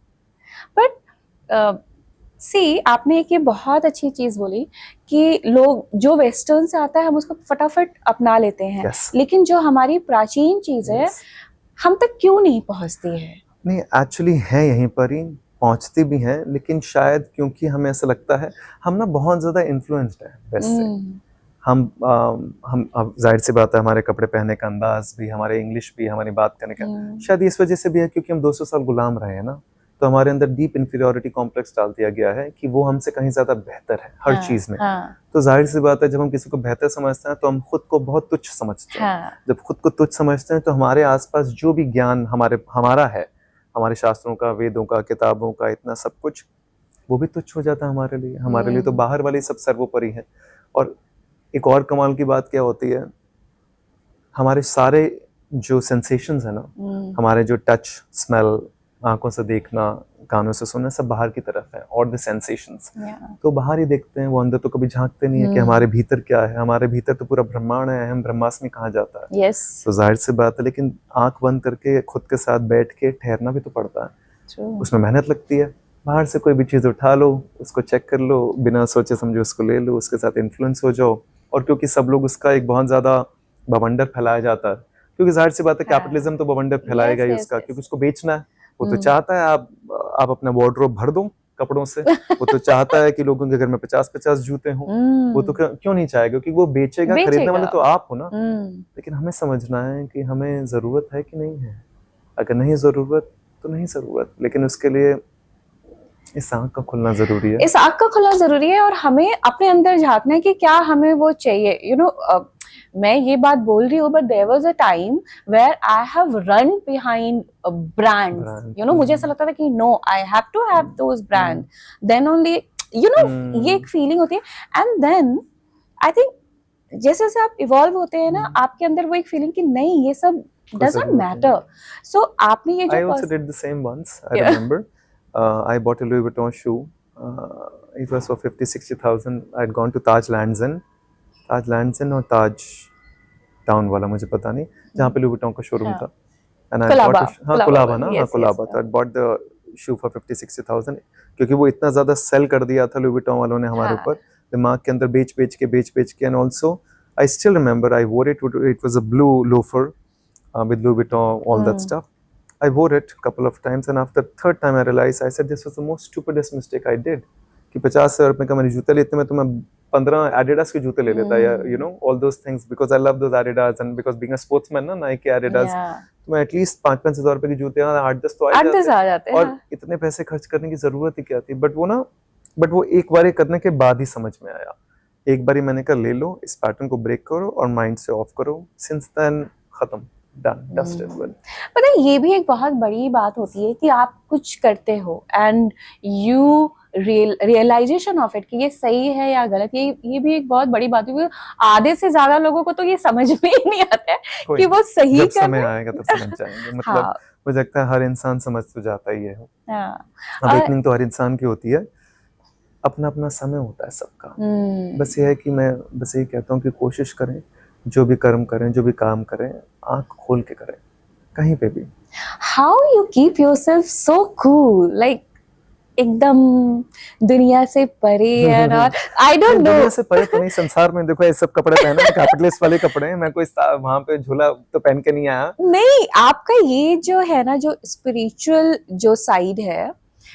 बट सी आपने एक ये बहुत अच्छी चीज बोली कि लोग जो वेस्टर्न से आता है हम उसको फटाफट अपना लेते हैं, लेकिन जो हमारी प्राचीन चीज है हम तक क्यों नहीं पहुंचती है? नहीं, एक्चुअली है यहीं पर ही, पहुंचती भी हैं, लेकिन शायद क्योंकि हमें ऐसा लगता है हम ना बहुत ज्यादा इन्फ्लुएंस्ड है वैसे। हम जाहिर सी बात है हमारे कपड़े पहनने का अंदाज भी, हमारे इंग्लिश भी, हमारी बात करने का, शायद इस वजह से भी है क्योंकि हम 200 साल गुलाम रहे हैं ना, तो हमारे अंदर डीप इंफीरियोरिटी कॉम्प्लेक्स डाल दिया गया है कि वो हमसे कहीं ज्यादा बेहतर है हर चीज में। तो जाहिर सी बात है जब हम किसी को बेहतर समझते हैं तो हम खुद को बहुत तुच्छ समझते हैं। जब खुद को तुच्छ समझते हैं तो हमारे आसपास जो भी ज्ञान हमारा है, हमारे शास्त्रों का, वेदों का, किताबों का, इतना सब कुछ, वो भी तुच्छ हो जाता है हमारे लिए। हमारे लिए तो बाहर वाले सब सर्वोपरि है। और एक और कमाल की बात क्या होती है, हमारे सारे जो सेंसेशंस है ना, हमारे जो टच, स्मेल, आंखों से देखना, कानों से सुनना सब बाहर की तरफ है, और द सेंसेशंस Yeah. तो बाहर ही देखते हैं, वो अंदर तो कभी झांकते नहीं है कि हमारे भीतर क्या है। हमारे भीतर तो पूरा ब्रह्मांड है, हम ब्रह्मास्मि कहाँ जाता है। Yes. तो जाहिर सी बात है, लेकिन आंख बंद करके खुद के साथ बैठ के ठहरना भी तो पड़ता है, True. उसमें मेहनत लगती है। बाहर से कोई भी चीज़ उठा लो, उसको चेक कर लो, बिना सोचे समझे उसको ले लो, उसके साथ इन्फ्लुएंस हो जाओ। और क्योंकि सब लोग उसका एक बहुत ज़्यादा बवंडर फैलाया जाता है, क्योंकि जाहिर सी बात है हाँ। कैपिटलिज्म तो बवंडर फैलाएगा ही Yes, उसका, yes. क्योंकि उसको बेचना है। वो तो चाहता है आप अपना वार्डरोब भर दो कपड़ों से। वो तो चाहता है कि लोगों के घर में 50-50 जूते हों। वो तो क्यों नहीं चाहेगा, क्योंकि वो बेचेगा, खरीदने वाले तो आप हो ना। लेकिन हमें समझना है कि हमें ज़रूरत है कि नहीं है। अगर नहीं ज़रूरत तो नहीं ज़रूरत, लेकिन उसके लिए इस आँख का खुलना ज़रूरी है। इस आँख का खुलना जरूरी है, और हमें अपने अंदर झांकना है कि क्या हमें वो चाहिए। मैं ये बात बोल रही हूँ, but there was a time where I have run behind brands. मुझे ऐसा लगता था कि no, I have to have those brand, then only ये एक फीलिंग होती है। एंड देन आई थिंक जैसे जैसे आप इवॉल्व होते हैं ना, आपके अंदर वो एक फीलिंग कि नहीं, ये सब doesn't matter. So आपने ये जो I also did the same once. I remember. I bought a Louis Vuitton shoe. It was for 50-60,000. I'd gone to Taj Lands End और Taj Town वाला मुझे पता नहीं, जहाँ पे Louis Vuitton का शोरूम था। And I bought कुलाबा ना, हाँ कुलाबा। तो I bought the shoe for 50-60,000, क्योंकि वो इतना ज़्यादा सेल कर दिया था Louis Vuitton वालों ने हमारे ऊपर, दिमाग के अंदर बेच बेच के। And also I still remember I wore it. It was a blue loafer with Louis Vuitton, all that stuff. I wore it a couple of times, and after third time I realized, I said this was the most stupidest mistake I did. कि 50,000 रुपए का मैंने जूते लेते, मैं तो मैं 15 Adidas के जूते ले लेता, या all those things, because I love those Adidas, and because being a sportsman ना, Nike, Adidas, तो मैं एटलीस्ट 5-5 हजार रुपए की जूते 8-10 तो आ जाते, और इतने पैसे खर्च करने की जरूरत ही क्या थी। बट वो एक बार करने के बाद ही समझ में आया। एक बार मैंने कहा ले लो, इस पैटर्न को ब्रेक करो और माइंड से ऑफ करो। सिंस देन खत्म, डन, डस्टेड। पता है, ये भी एक बहुत बड़ी बात होती है कि आप कुछ करते हो and you realization of it कि ये सही है या गलत। ये भी एक बहुत बड़ी बात है। आधे से ज्यादा लोगों को तो ये समझ में ही नहीं आता है कि वो सही जब समय आएगा तब समझ जाएंगे। मतलब मुझे लगता है हर इंसान समझ तो जाता ही है। अवेकनिंग तो हर इंसान की होती है, अपना अपना समय होता है सबका। बस ये है कि मैं बस यही कहता हूँ कि कोशिश करें, जो भी कर्म करें, जो भी काम करें, आंख खोल के करें, कहीं पे भी। How you keep yourself so cool, like एकदम दुनिया से परे है ना? I don't know. दुनिया से परे तो नहीं, संसार में देखो ये सब कपड़े पहने हैं, कैपिटलिस्ट वाले कपड़े हैं। मैं कोई वहां पे झूला तो पहन के नहीं आया। नहीं, आपका ये जो है ना, जो स्पिरिचुअल जो साइड है,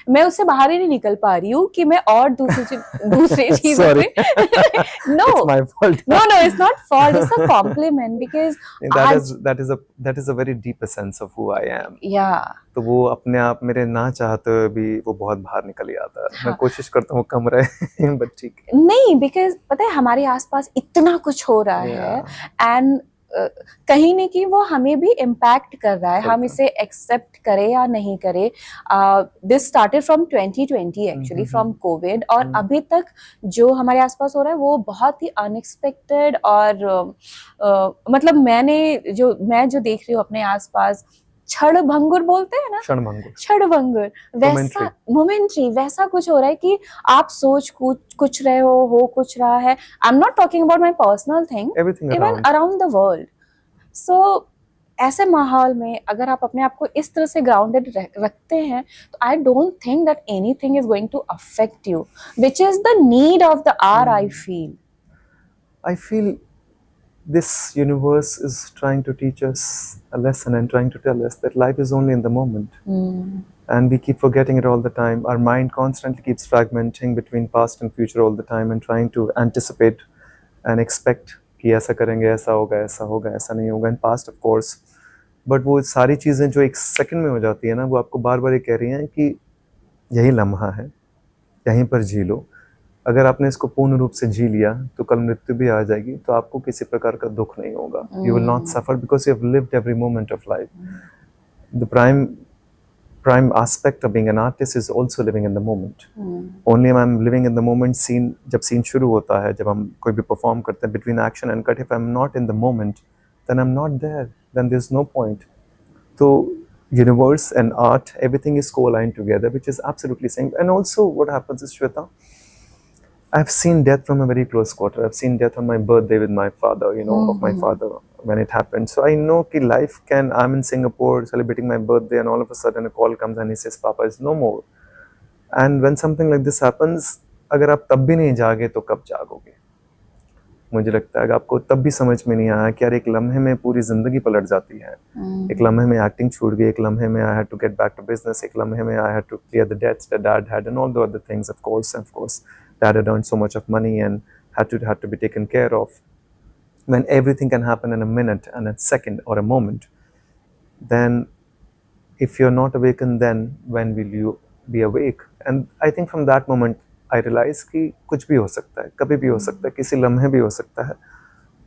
मैं उससे बाहर ही नहीं निकल पा रही हूँ कि मैं और दूसरी चीजों में no, it's my fault. no, it's not fault, it's a compliment, because that is a very deep sense of who I am. Yeah. तो वो अपने आप मेरे ना चाहते हुए भी वो बहुत बाहर निकल ही आता है। मैं कोशिश करता हूँ कम रहे, बट ठीक है। नहीं, बिकॉज पता है हमारे आसपास इतना कुछ हो रहा है, एंड कहीं न कहीं वो हमें भी इम्पैक्ट कर रहा है, हम इसे एक्सेप्ट करें या नहीं करें। This started from 2020 actually, from Covid, और अभी तक जो हमारे आसपास हो रहा है वो बहुत ही अनएक्सपेक्टेड। और मतलब मैं जो देख रही हूँ अपने आसपास, क्षणभंगुर बोलते हैं ना, क्षणभंगुर वैसा मोमेंट्री वैसा कुछ हो रहा है कि आप सोच कुछ रहे हो कुछ रहा है। I am not talking about my personal thing, even around the world. So ऐसे माहौल में अगर आप अपने आप को इस तरह से ग्राउंडेड रखते हैं, तो I don't think that anything is going to affect you, which is the need of the hour. I feel this universe is trying to teach us a lesson and trying to tell us that life is only in the moment. And we keep forgetting it all the time. Our mind constantly keeps fragmenting between past and future all the time, and trying to anticipate and expect कि ऐसा करेंगे, ऐसा होगा, ऐसा नहीं होगा। in past of course, but वो सारी चीज़ें जो एक सेकंड में हो जाती है ना, वो आपको बार बार ये कह रही हैं कि यही लम्हा है, यहीं पर जी लो। अगर आपने इसको पूर्ण रूप से जी लिया तो कल मृत्यु भी आ जाएगी, तो आपको किसी प्रकार का दुख नहीं होगा। You will not suffer because you have lived every moment of life. The prime aspect of being an artist is also living in the moment. Only I M living in the moment. जब सीन शुरू होता है, जब हम कोई भी परफॉर्म करते हैं, between action and cut, if I am not in the moment then I am not there, then there is no point. तो universe and art, everything is co-aligned together, which is absolutely same. And also what happens is, Shweta, I've seen death from a very close quarter. I've seen death on my birthday with my father, you know, of my father when it happened. So I know that life can, I'm in Singapore celebrating my birthday and all of a sudden a call comes and he says, Papa is no more. And when something like this happens, अगर आप तब भी नहीं जागे तो कब जागोगे? मुझे लगता है कि आपको तब भी समझ में नहीं आया कि यार एक लम्हे में पूरी जिंदगी पलट जाती है. एक लम्हे में एक्टिंग छूट गई, एक लम्हे में I had to get back to business, एक लम्हे में I had to clear the dates that dad had and all the other things. Of course dad had earned so much of money and had to be taken care of. When everything can happen in a minute and a second or a moment, then if you're not awakened, then when will you be awake? And I think from that moment I realized कि कुछ भी हो सकता है, कभी भी हो सकता है, किसी लम्हे भी हो सकता है.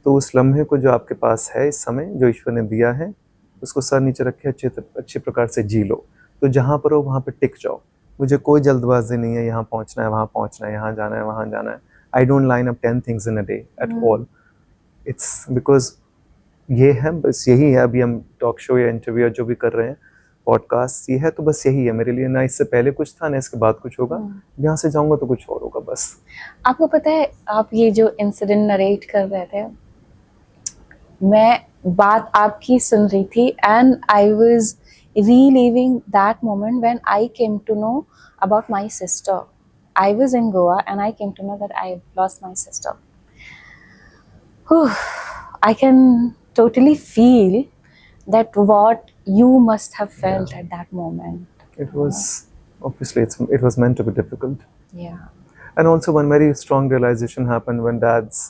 तो उस लम्हे को जो आपके पास है इस समय, जो ईश्वर ने दिया है, उसको सर नीचे रख के अच्छे प्रकार से जी लो. तो जहाँ पर हो वहाँ पर टिक जाओ. मुझे कोई जल्दबाजी नहीं है, यहाँ पहुँचना है, वहाँ पहुँचना है, यहाँ जाना है, वहाँ जाना है. I don't line up 10 things in a day at all. It's because ये है, बस यही है. अभी हम टॉक शो या इंटरव्यू जो भी कर रहे हैं, पॉडकास्ट, ये है तो बस यही है मेरे लिए. ना इससे पहले कुछ था, ना इसके बाद कुछ होगा. यहाँ से जाऊँगा तो कुछ और होगा बस. आपको पता है, आप ये जो इंसिडेंट नरेट कर रहे थे, मैं बात आपकी सुन रही थी and I was reliving that moment when I came to know about my sister. I was in Goa and I came to know that I lost my sister. I can totally feel that what you must have felt at that moment. It was, obviously, it was meant to be difficult. Yeah. And also one very strong realization happened when Dad's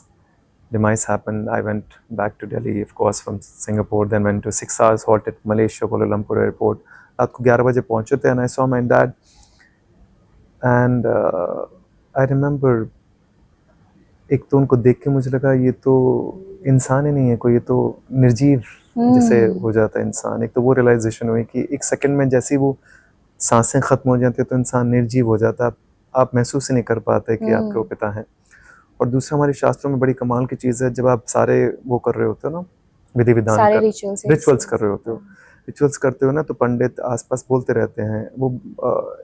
demise happened. I went back to Delhi, of course, from Singapore, then went to 6 hours halt at Malaysia, Kuala Lumpur airport. रात को 11 बजे पहुंचे थे and I saw my dad. And I remember, एक तो उनको देख के मुझे लगा ये तो इंसान ही नहीं है कोई, ये तो निर्जीव जैसे हो जाता है इंसान. एक तो वो रियलाइजेशन हुई कि एक सेकंड में जैसे वो सांसें खत्म हो जाती है तो इंसान निर्जीव हो जाता है. आप महसूस ही नहीं कर पाते कि आपके वो पिता हैं. और दूसरा, हमारे शास्त्रों में बड़ी कमाल की चीज़ है, जब आप सारे वो कर रहे होते हो ना, विधि विधान, रिचुअल्स कर रहे होते हो, रिचुअल्स करते हो ना, तो पंडित आसपास बोलते रहते हैं. वो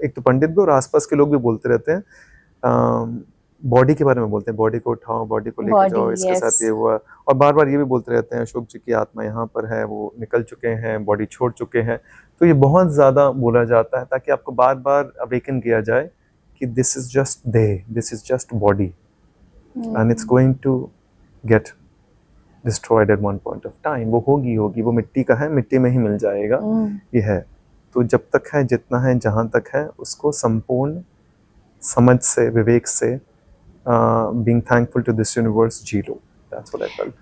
एक तो पंडित भी और आसपास के लोग भी बोलते रहते हैं, बॉडी के बारे में बोलते हैं, बॉडी को उठाओ, बॉडी को लेकर जाओ, इसके साथ ये हुआ. और बार बार ये भी बोलते रहते हैं, अशोक जी की आत्मा यहाँ पर है, वो निकल चुके हैं, बॉडी छोड़ चुके हैं. तो ये बहुत ज़्यादा बोला जाता है ताकि आपको बार बार अवेकन किया जाए कि दिस इज़ जस्ट देह, this is just body. And it's going to get destroyed at one point of time. वो होगी, वो मिट्टी का है, मिट्टी में ही मिल जाएगा. ये है. तो जब तक है, जितना है, जहाँ तक है, उसको संपूर्ण समझ से, विवेक से, being thankful to this universe, ji low. That's what I felt.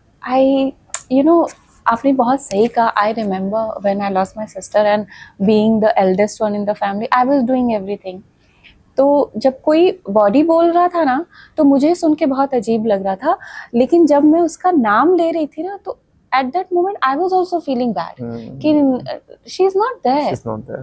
You know, आपने बहुत सही कहा. I remember when I lost my sister and being the eldest one in the family, I was doing everything. तो जब कोई बॉडी बोल रहा था ना, तो मुझे सुन के बहुत अजीब लग रहा था. लेकिन जब मैं उसका नाम ले रही थी ना, तो at that moment I was also feeling bad कि she's not there.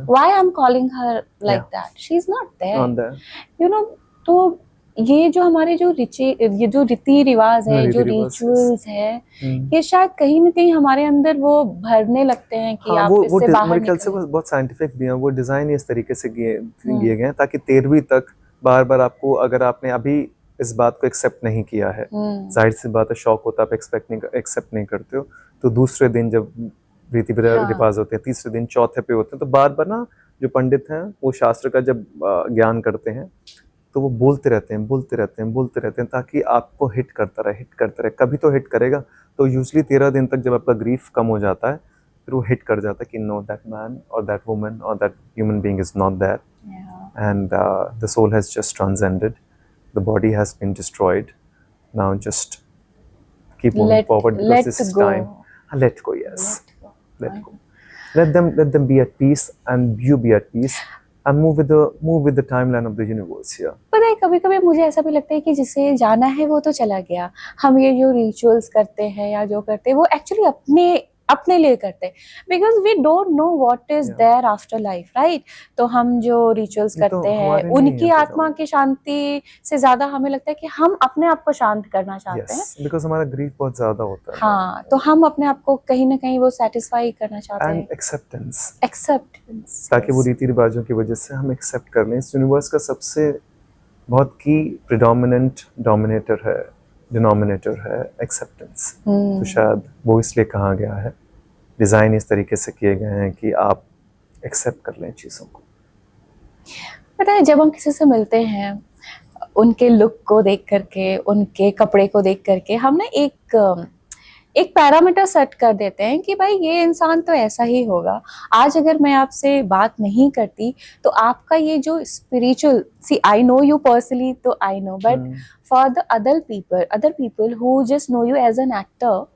Why I'm calling her like that? She's not there. You know, तो ये जो हमारे जो रीति रिवाज है, जो रिचुअल्स है, ये शायद कहीं ना कहीं हमारे अंदर वो भरने लगते हैं कि आप इससे बाहर मेरे ख्याल से वो बहुत साइंटिफिक भी है. वो डिजाइन इस तरीके से किए गए हैं ताकि 13वीं तक बार बार आपको, अगर आपने अभी इस बात को एक्सेप्ट नहीं किया है, जाहिर सी बात है शौक होता है, आप एक्सेप्ट नहीं करते हो, तो दूसरे दिन जब रीति रिवाज होते हैं, तीसरे दिन, चौथे पे होते हैं, तो बार बार ना जो पंडित हैं वो शास्त्र का जब ज्ञान करते हैं तो वो बोलते रहते हैं ताकि आपको हिट करता रहे. कभी तो हिट करेगा. तो यूजुअली 13 दिन तक जब आपका ग्रीफ कम हो जाता है, फिर वो हिट कर जाता है कि नो, दैट मैन और दैट वुमन और that human being is not there, and the soul has just transcended, the body has been destroyed. Now just keep moving forward because this is time. Let go. Let go. Let them be at peace and you be at peace. And move with the timeline of the universe here. पता है, कभी कभी मुझे ऐसा भी लगता है कि जिसे जाना है वो तो चला गया. हम ये जो रिचुअल्स करते हैं या जो करते हैं, वो एक्चुअली अपने लिए करते हैं, because we don't know what is Yeah. There after life, right? तो हम जो रिचुअल्स ये तो करते हैं हमारे लिए उनकी है आत्मा की शांति से ज्यादा हमें लगता है कि हम अपने आप को शांत करना चाहते हैं। यस, बिकॉज हमारा ग्रीफ बहुत ज्यादा होता है ना। हाँ, तो हम अपने आप को कहीं ना कहीं वो सेटिस्फाई करना चाहते एंड हैं, एक्सेप्टेंस, एक्सेप्टेंस, ताकि वो रीति रिवाजों की वजह से हम एक्सेप्ट कर लें। इस यूनिवर्स का सबसे बहुत की प्रिडोमिनेंट डोमिनेटर है, डिनोमिनेटर है एक्सेप्टेंस। तो शायद वो इसलिए कहा गया है, डिज़ाइन इस तरीके से किए गए हैं कि आप एक्सेप्ट कर लें चीज़ों को। पता है, जब हम किसी से मिलते हैं उनके लुक को देख करके, उनके कपड़े को देख करके, हम ना एक पैरामीटर सेट कर देते हैं कि भाई ये इंसान तो ऐसा ही होगा। आज अगर मैं आपसे बात नहीं करती तो आपका ये जो spiritual, see I know you personally तो I know, but for the other people who just know you as an actor,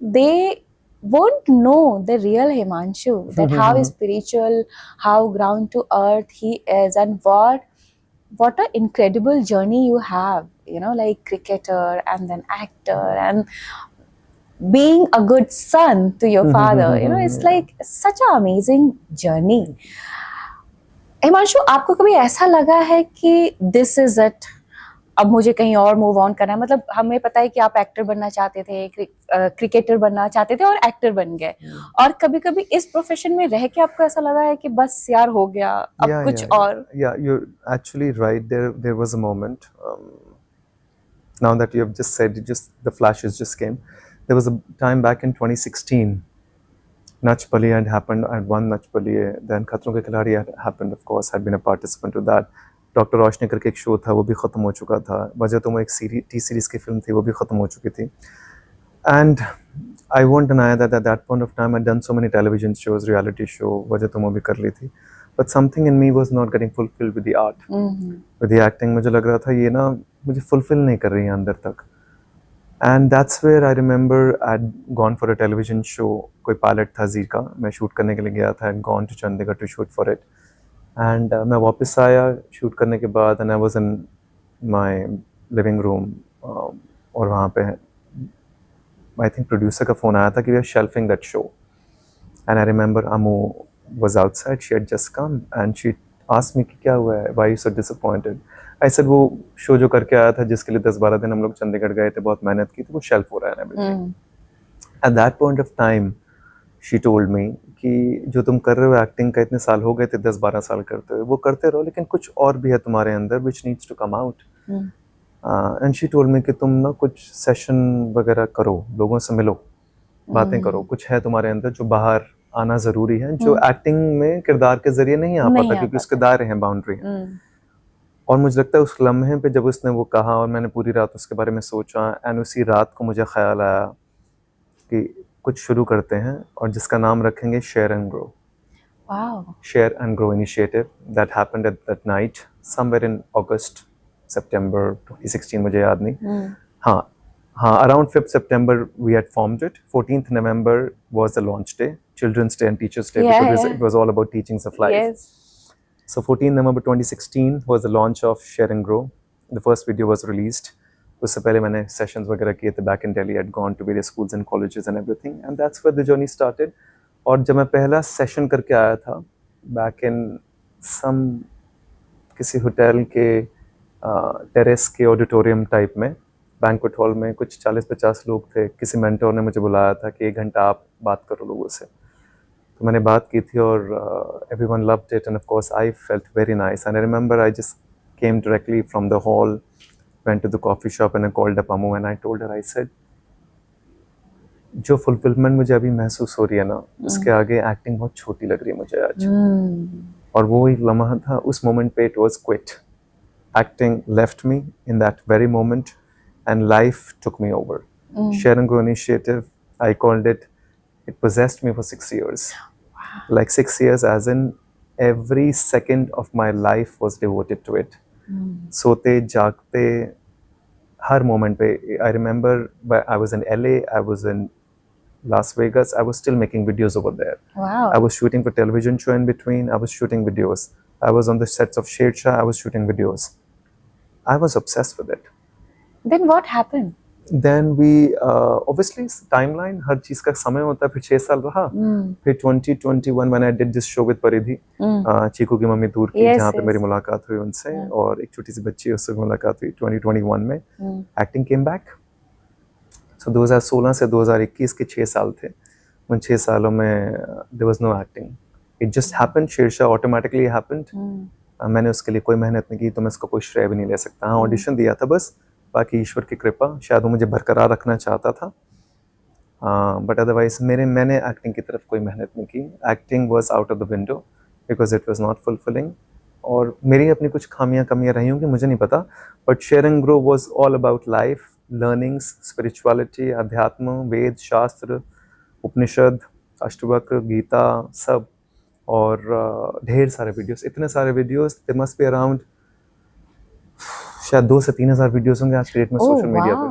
they won't know the real Himanshu, that how spiritual, how ground to earth he is, and what an incredible journey you have, you know, like cricketer and then actor and being a good son to your father, you know, it's like such an amazing journey. Himanshu, आपको कभी ऐसा लगा है कि दिस इज इट, अब मुझे कहीं और मूव ऑन करना है? मतलब हमें पता है कि आप एक्टर बनना चाहते थे, क्रिकेटर बनना चाहते थे और एक्टर बन गए, और कभी कभी इस प्रोफेशन में रह के आपको ऐसा लगा है कि बस यार हो गया, अब कुछ और? you're actually right. There was a moment, now that you have just said, the flashes just came. There was a time back in 2016, Nach Pali had happened. I had won Nach Pali. Then Khatron Ke Khiladi had happened, of course. I'd been a participant to that. Doctor Roshni करके एक शो था, वो भी ख़त्म हो चुका था। वजह तो मैं एक टी सीरीज़ की फिल्म थी, वो भी ख़त्म हो चुकी थी। And I won't deny that at that point of time I done so many television shows, reality show, वजह तो मैं भी कर ली थी, but something in me was not getting fulfilled with the art, with the acting. मुझे लग रहा था ये ना मुझे फुलफिल नहीं कर रही है अंदर तक। And that's where I remember I had gone for a television show, कोई पायलट था जी का, मैं शूट करने के लिए गया था, and gone to Chandigarh to shoot for it. एंड मैं वापस आया शूट करने के बाद, and I was in my living room, और वहाँ पे आई थिंक प्रोड्यूसर का फ़ोन आया था कि we are shelving that show, and I remember Amu was outside, she had just come and she asked me कि क्या हुआ है, why you so disappointed. I said वो शो जो करके आया था, जिसके लिए 10-12 दिन हम लोग चंडीगढ़ गए थे, बहुत मेहनत की, तो वो शेल्फ हो रहा है everything. At that point of time she told me कि जो तुम कर रहे हो एक्टिंग का, इतने साल हो गए थे, 10-12 साल करते हुए, वो करते रहो, लेकिन कुछ और भी है तुम्हारे अंदर which needs to come out. And she told me कि तुम ना कुछ सेशन वगैरह करो, लोगों से मिलो, बातें करो, कुछ है तुम्हारे अंदर जो बाहर आना ज़रूरी है, जो एक्टिंग में किरदार के जरिए नहीं आ पाता, क्योंकि उसके दायरे हैं, बाउंड्री हैं। और मुझे लगता है उस लम्हे पे जब उसने वो कहा और मैंने पूरी रात उसके बारे में सोचा, एंड उसी रात को मुझे ख्याल आया कि कुछ शुरू करते हैं और जिसका नाम रखेंगे share and grow. Share and grow initiative that happened at that night somewhere in August September 2016, मुझे याद नहीं। हाँ, around 5th September we had formed it. 14th November was the launch day, Children's Day and Teachers' Day, because it was all about teachings of life. Yes. So 14th November 2016 was the launch of Share and Grow. The first video was released. उससे पहले मैंने सेशंस वगैरह किए थे back in Delhi. I had gone to various schools and colleges and everything, and that's where the journey started. और जब मैं पहला सेशन करके आया था back in some किसी होटल के टेरेस के ऑडिटोरियम टाइप में, बैंक्वेट हॉल में, कुछ 40-50 लोग थे। किसी मेंटोर ने मुझे बुलाया था कि 1 घंटा आप बात करो लोगों से, तो मैंने बात की थी और everyone loved it, and of course I felt very nice. And I remember I just came directly from the hall, went to the coffee shop, and I called up Amu and I told her, I said, जो फुलफिलमेंट मुझे अभी महसूस हो रही है ना, उसके आगे एक्टिंग बहुत छोटी लग रही है मुझे आज। और वो एक लम्हा था, उस मोमेंट पे it was quit. Acting left me in that very moment, and life took me over. Share and Grow initiative, I called it. It possessed me for 6 years. Like 6 years, as in every second of my life was devoted to it. सोते जागते हर moment पे, I remember I was in LA, I was in Las Vegas, I was still making videos over there. Wow. I was shooting for television show in between, I was shooting videos. I was on the sets of Sher Shah, I was shooting videos. I was obsessed with it. Then what happened? then we obviously timeline, हर चीज का समय होता है, फिर 6 साल रहा, फिर 2021 when I did this show with परिधि, चीकू की मम्मी दूर की, Yes, जहाँ पे yes. मेरी मुलाकात हुई उनसे, और एक छोटी सी बच्ची है, उससे भी मुलाकात हुई 2021 में, एक्टिंग केम बैक। सो 2016 से 2021 के 6 साल थे, उन 6 सालों में there was no acting, it just happened, Shershaah automatically happened. मैंने उसके लिए कोई मेहनत नहीं की, तो मैं इसका कोई श्रेय भी नहीं ले सकता। हाँ, ऑडिशन दिया था बस, बाकी ईश्वर की कृपा, शायद वो मुझे बरकरार रखना चाहता था, बट अदरवाइज मैंने एक्टिंग की तरफ कोई मेहनत नहीं की। Acting was out of the window because it was not fulfilling, और मेरी अपनी कुछ कमियां रही होंगी, मुझे नहीं पता, but share and grow was all about life learnings, spirituality, अध्यात्म, वेद, शास्त्र, उपनिषद, अष्टवक्र, गीता, सब, और ढेर सारे वीडियोस, इतने सारे videos, they must be around शायद 2 से 3 हजार वीडियोस होंगे आज के डेट में सोशल मीडिया पे।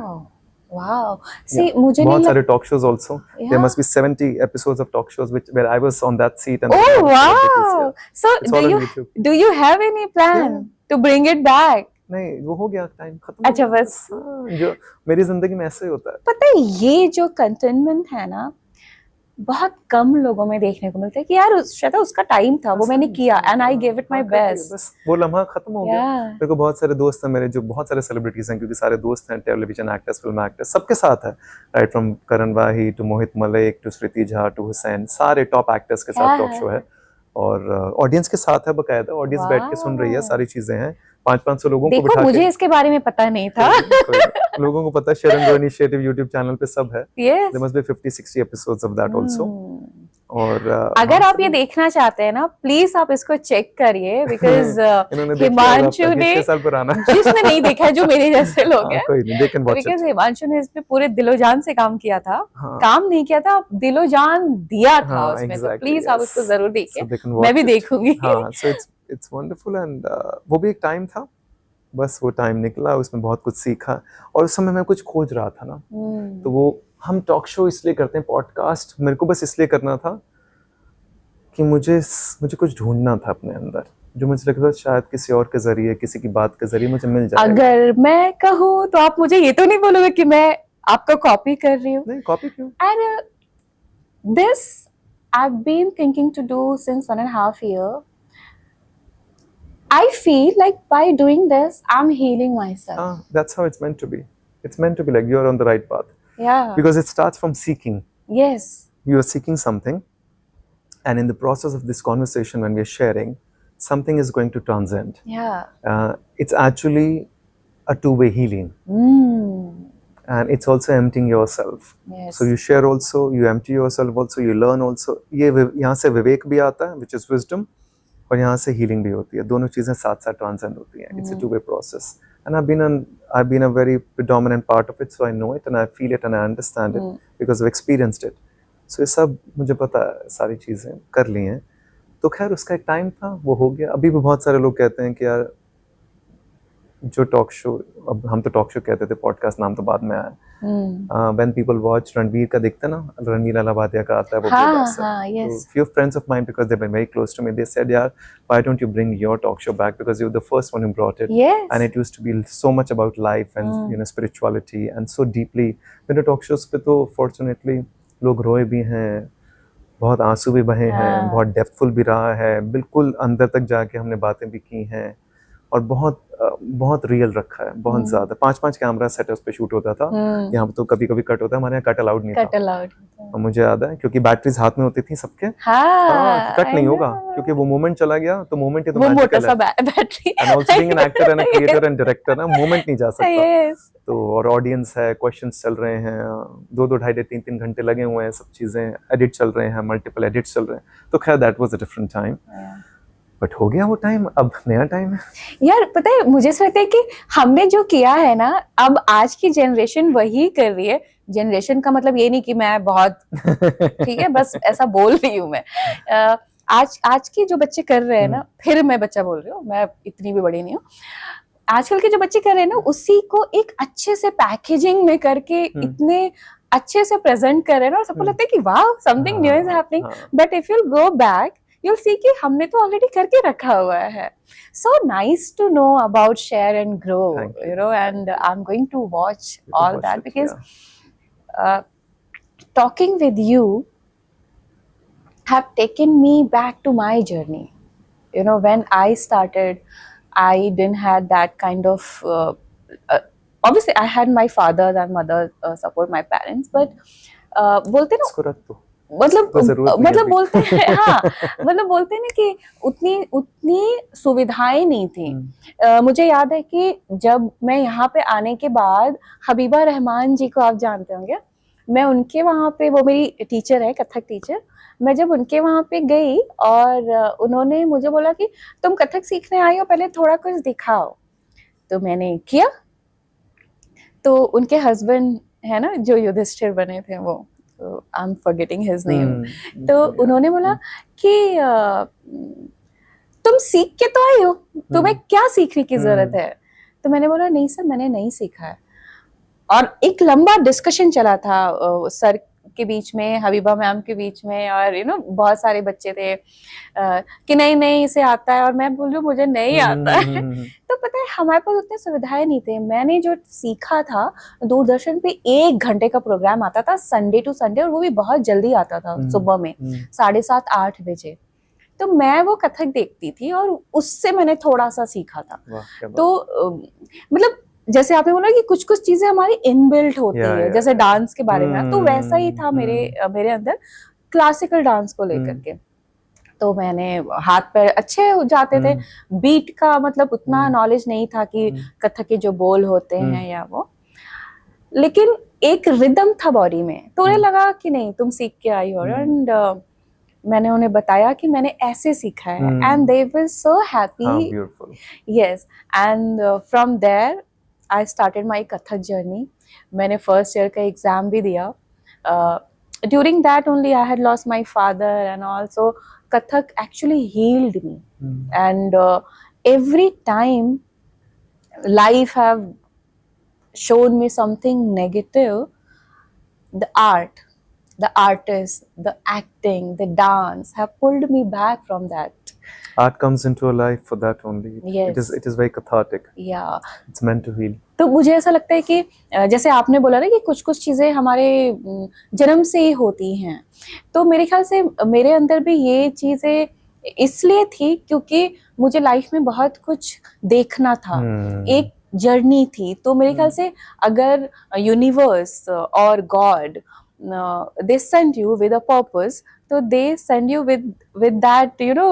Wow. See, Yeah. मुझे बहुत नहीं सारे talk shows also, there Yeah. Must be 70 episodes of talk shows which where I was on that seat and Oh wow! So It's all on YouTube. do you have any plan Yeah. to bring it back? नहीं, वो हो गया, टाइम खत्म हो अच्छा, गया। बस। हाँ, जो मेरी जिंदगी में ऐसे ही होता है। पता है ये जो कंटेनमेंट है ना, बहुत कम लोगों में देखने को मिलता है कि यार शायद उसका टाइम था, वो मैंने किया and I give it my हाँ, कर दिया, बेस्ट। बस वो लम्हा खत्म हो गया। Yeah. मेरे को बहुत सारे दोस्त हैं मेरे, जो बहुत सारे सेलिब्रिटीज हैं, क्योंकि सारे दोस्त हैं, टेलीविजन एक्टर्स, फिल्म एक्टर्स, सबके साथ है, right from Karan Wahi to Mohit Malik to Shruti Jha to Hussain, सारे टॉप एक्टर्स के साथ टॉक शो है, और ऑडियंस के साथ है, बकायदा ऑडियंस बैठ के सुन रही है, सारी चीजें हैं, 500-500 लोगों को देखो, बिठा मुझे के, इसके बारे में पता नहीं था। लोगों को पता है, share and grow initiative YouTube channel पे सब है, Yes. There must be 50-60 episodes of that also. और अगर आप ये देखना चाहते हैं ना, प्लीज आप इसको चेक करिए, बिकॉज हिमांशु ने, 6 साल पुराना, जिसने नहीं देखा है, जो मेरे जैसे लोग हैं, कोई नहीं, they can watch because it। Himanshu ने इस पे पूरे दिलो जान से काम किया था, हाँ। काम नहीं किया था, दिलो जान दिया था हाँ, उसमें, तो exactly, प्लीज आप yes. उसको जरूर So देखिए, they can watch मैं भी it। देखूंगी। हाँ, so it's wonderful and वो भी एक टाइम था, बस वो टाइम निकला, उसमें बहुत कुछ सीखा, और उस समय मैं कुछ खोज रहा था ना, तो वो हम टॉक शो इसलिए करते हैं, पॉडकास्ट मेरे को बस इसलिए करना था कि मुझे कुछ ढूंढना था अपने अंदर, जो मुझे लगता था शायद किसी और के जरिए, किसी की बात के जरिए मुझे मिल जाएगा। अगर मैं कहूँ तो आप मुझे ये तो नहीं बोलोगे कि मैं आपका कॉपी कर रही हूँ? नहीं, कॉपी क्यों? And this I've been thinking to do since 1.5 years. I feel like by doing this, I'm healing myself. That's how it's meant to be. It's meant to be like you're on the right path. Yeah. Because it starts from seeking. Yes. You are seeking something, and in the process of this conversation, when we're sharing, something is going to transcend. Yeah. It's actually a two-way healing. And it's also emptying yourself. Yes. So you share also, you empty yourself also, you learn also. ये यहाँ से विवेक भी आता है, which is wisdom, और यहाँ से healing भी होती है, दोनों चीजें साथ साथ transcend होती हैं. It's a two-way process. And I've been a very predominant part of it, so I know it and I feel it and I understand it because I've experienced it. So ये सब मुझे पता है, सारी चीजें कर ली हैं। तो खैर उसका एक टाइम था, वो हो गया। अभी भी बहुत सारे लोग कहते हैं कि यार जो टॉक शो, अब हम तो टॉक शो कहते थे, पॉडकास्ट नाम तो बाद में आया। When people watch रणवीर का देखते ना, रणवीर अलाहाबादिया का आता है वो podcast है। yes. So few friends of mine, because they've been very close to me, they said, "यार, why don't you bring your talk show back? Because you're the first one who brought it, Yes. and it used to be so much about life and you know spirituality and so deeply." मेरे talk shows पे तो fortunately लोग रोए भी हैं, बहुत आंसू भी बहे हैं, बहुत डेप्थफुल भी रहा है, बिल्कुल अंदर तक जाके हमने बातें भी की हैं, और बहुत रियल रखा है, बहुत ज्यादा। 5-5 कैमरा सेटअप्स पे शूट होता था। यहाँ पे तो कभी कभी कट होता है, हमारे यहाँ कट अलाउड नहीं Cut था। allowed. और मुझे याद है, क्योंकि बैटरीज हाथ में होती थी सबके, हाँ, कट नहीं I होगा, know. क्योंकि वो मोमेंट चला गया तो मोमेंट ही तो वो मोटा मैजिकल सा है। Battery. And also being an actor and a creator and director ना, मोमेंट नहीं जा सकता। Yes. तो और ऑडियंस है, क्वेश्चंस चल रहे हैं, 2-2 ढाई 3-3 घंटे लगे हुए हैं, सब चीजें एडिट चल रहे हैं, मल्टीपल एडिट्स चल रहे हैं। तो खैर that was a different time, but हो गया वो टाइम, अब नया टाइम है। यार पता है, मुझे ऐसा लगता है कि हमने जो किया है ना, अब आज की जनरेशन वही कर रही है। जनरेशन का मतलब ये नहीं कि मैं बहुत ठीक है, बस ऐसा बोल रही हूँ मैं। आज की जो बच्चे कर रहे हैं ना, फिर मैं बच्चा बोल रही हूँ, मैं इतनी भी बड़ी नहीं हूँ। आजकल के जो बच्चे कर रहे हैं ना, उसी को एक अच्छे से पैकेजिंग में करके इतने अच्छे से प्रेजेंट कर रहे हैं ना, और सबको लगता है कि वाह, something new is happening. But if you go back, you'll see कि हमने तो ऑलरेडी करके रखा हुआ है. So nice to know about Share and Grow, Thank you. you know, and I'm going to watch You can all watch that it, because yeah. talking with you have taken me back to my journey. You know, when I started, I didn't had that kind of uh, obviously I had my father and mother support, my parents, but बोलते ना, इसको रख दो, मतलब कोई जरूरत नहीं मतलब अभी। बोलते हैं हाँ, मतलब बोलते हैं ना कि उतनी उतनी सुविधाएं नहीं थी. मुझे याद है कि जब मैं यहाँ पे आने के बाद हबीबा रहमान जी को आप जानते होंगे, मैं उनके वहाँ पे, वो मेरी टीचर है, कथक टीचर, मैं जब उनके वहाँ पे गई और उन्होंने मुझे बोला कि तुम कथक सीखने आई हो, पहले थोड़ा कुछ दिखाओ. तो मैंने किया. तो उनके हस्बैंड है ना जो युधिष्ठिर बने थे, वो I am forgetting his name, तो उन्होंने बोला कि तुम सीख के तो आई हो, तुम्हें क्या सीखने की जरूरत है. तो मैंने बोला नहीं सर, मैंने नहीं सीखा है. और एक लंबा डिस्कशन चला था सर के बीच में, हबीबा मैम के बीच में, और यू नो बहुत सारे बच्चे थे कि नहीं नहीं इसे आता है, और मैं बोल रही हूँ मुझे नहीं आता है. तो पता है हमारे पास उतनी सुविधाएं नहीं थे. मैंने जो सीखा था, दूरदर्शन पे 1 घंटे का प्रोग्राम आता था संडे टू संडे, और वो भी बहुत जल्दी आता था, सुबह में 7:30-8 बजे. तो मैं वो कथक देखती थी और उससे मैंने थोड़ा सा सीखा था. तो मतलब जैसे आपने बोला कि कुछ कुछ चीजें हमारी इनबिल्ट होती है, जैसे डांस के बारे में, तो वैसा ही था मेरे अंदर क्लासिकल डांस को लेकर के. तो मैंने हाथ पैर अच्छे हो जाते थे, बीट का मतलब उतना नॉलेज नहीं था कि कथक के जो बोल होते हैं या वो, लेकिन एक रिदम था बॉडी में. तो उन्हें लगा कि नहीं तुम सीख के आई हो, एंड मैंने उन्हें बताया कि मैंने ऐसे सीखा है, and they were so happy. Yes, and from there I started my Kathak journey. मैंने फर्स्ट ईयर का एग्जाम भी दिया. During that only I had lost my father and also Kathak actually healed me. And every time life have shown me something negative, the art, the artist, the acting, the dance have pulled me back from that. Art comes into our life for that only. Yes. It is very cathartic. Yeah. It's meant to heal. तो मुझे ऐसा लगता है कि जैसे आपने बोला ना कि कुछ कुछ चीजें हमारे जन्म से ही होती हैं, तो मेरे ख्याल से मेरे अंदर भी ये चीजें इसलिए थी क्योंकि मुझे लाइफ में बहुत कुछ देखना था. एक जर्नी थी. तो मेरे ख्याल से अगर यूनिवर्स और god they send you with a purpose, तो they send you with that you know,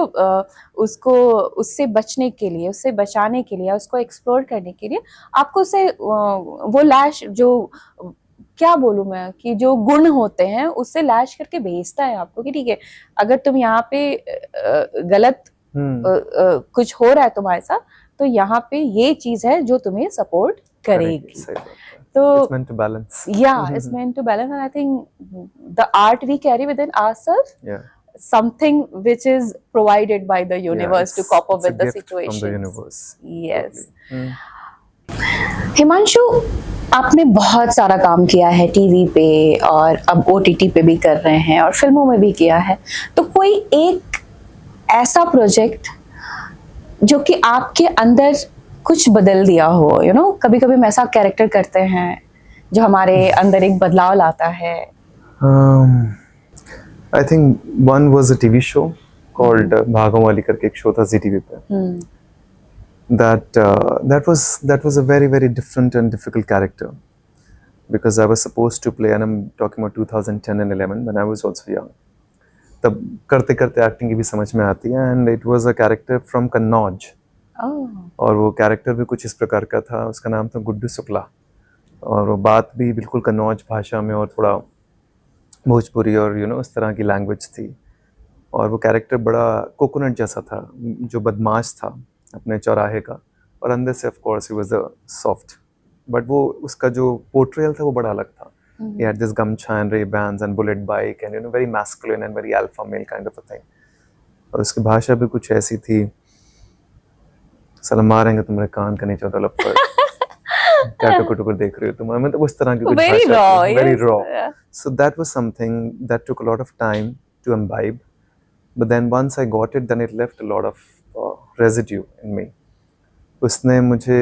उसको उससे बचने के लिए, उससे बचाने के लिए, उसको एक्सप्लोर करने के लिए आपको उसे वो लैश, जो क्या बोलूं मैं, कि जो गुण होते हैं उससे लैश करके भेजता है आपको कि ठीक है, अगर तुम यहाँ पे गलत कुछ हो रहा है तुम्हारे साथ, तो यहाँ पे ये चीज है जो तुम्हें सपोर्ट करेगी. So it's meant to balance. Yeah, it's meant to balance, and I think the art we carry within ourselves, something which is provided by the universe to cope up with the situation. From the universe. Yes. Himanshu, आपने बहुत सारा काम किया है टीवी पे, और अब OTT पे भी कर रहे हैं, और फिल्मों में भी किया है. तो कोई एक ऐसा प्रोजेक्ट जो कि आपके अंदर कुछ बदल दिया हो, यू नो, कभी कभी हम ऐसा कैरेक्टर करते हैं जो हमारे अंदर एक बदलाव लाता है. I think one was a TV show called भागम वाली करके एक शो था ZTV पे. That was a very very different and difficult character because I was supposed to play, and I'm talking about 2010 and 11 when I was also young. तब करते करते एक्टिंग की भी समझ में आती है, and it was a character from Kannauj. और वो कैरेक्टर भी कुछ इस प्रकार का था. उसका नाम था गुड्डू शुक्ला, और वो बात भी बिल्कुल कन्नौज भाषा में और थोड़ा भोजपुरी और उस तरह की लैंग्वेज थी. और वो कैरेक्टर बड़ा कोकोनट जैसा था, जो बदमाश था अपने चौराहे का, और अंदर से of course he was a soft, but वो उसका जो पोर्ट्रेयल था वो बड़ा अलग था. He had this gamcha and Ray-Bans and bullet bike and very masculine and very alpha male kind of a thing. और उसकी भाषा भी कुछ ऐसी थी, साला मारेंगे तुम्हारे कान का नीचे होता लपड़, क्या टुकुर देख रहे हो तुम, मतलब उस तरह की कुछ भाषा, very raw. So that was something that took a lot of time to imbibe, but then once I got it, then it left a lot of residue in me. उसने मुझे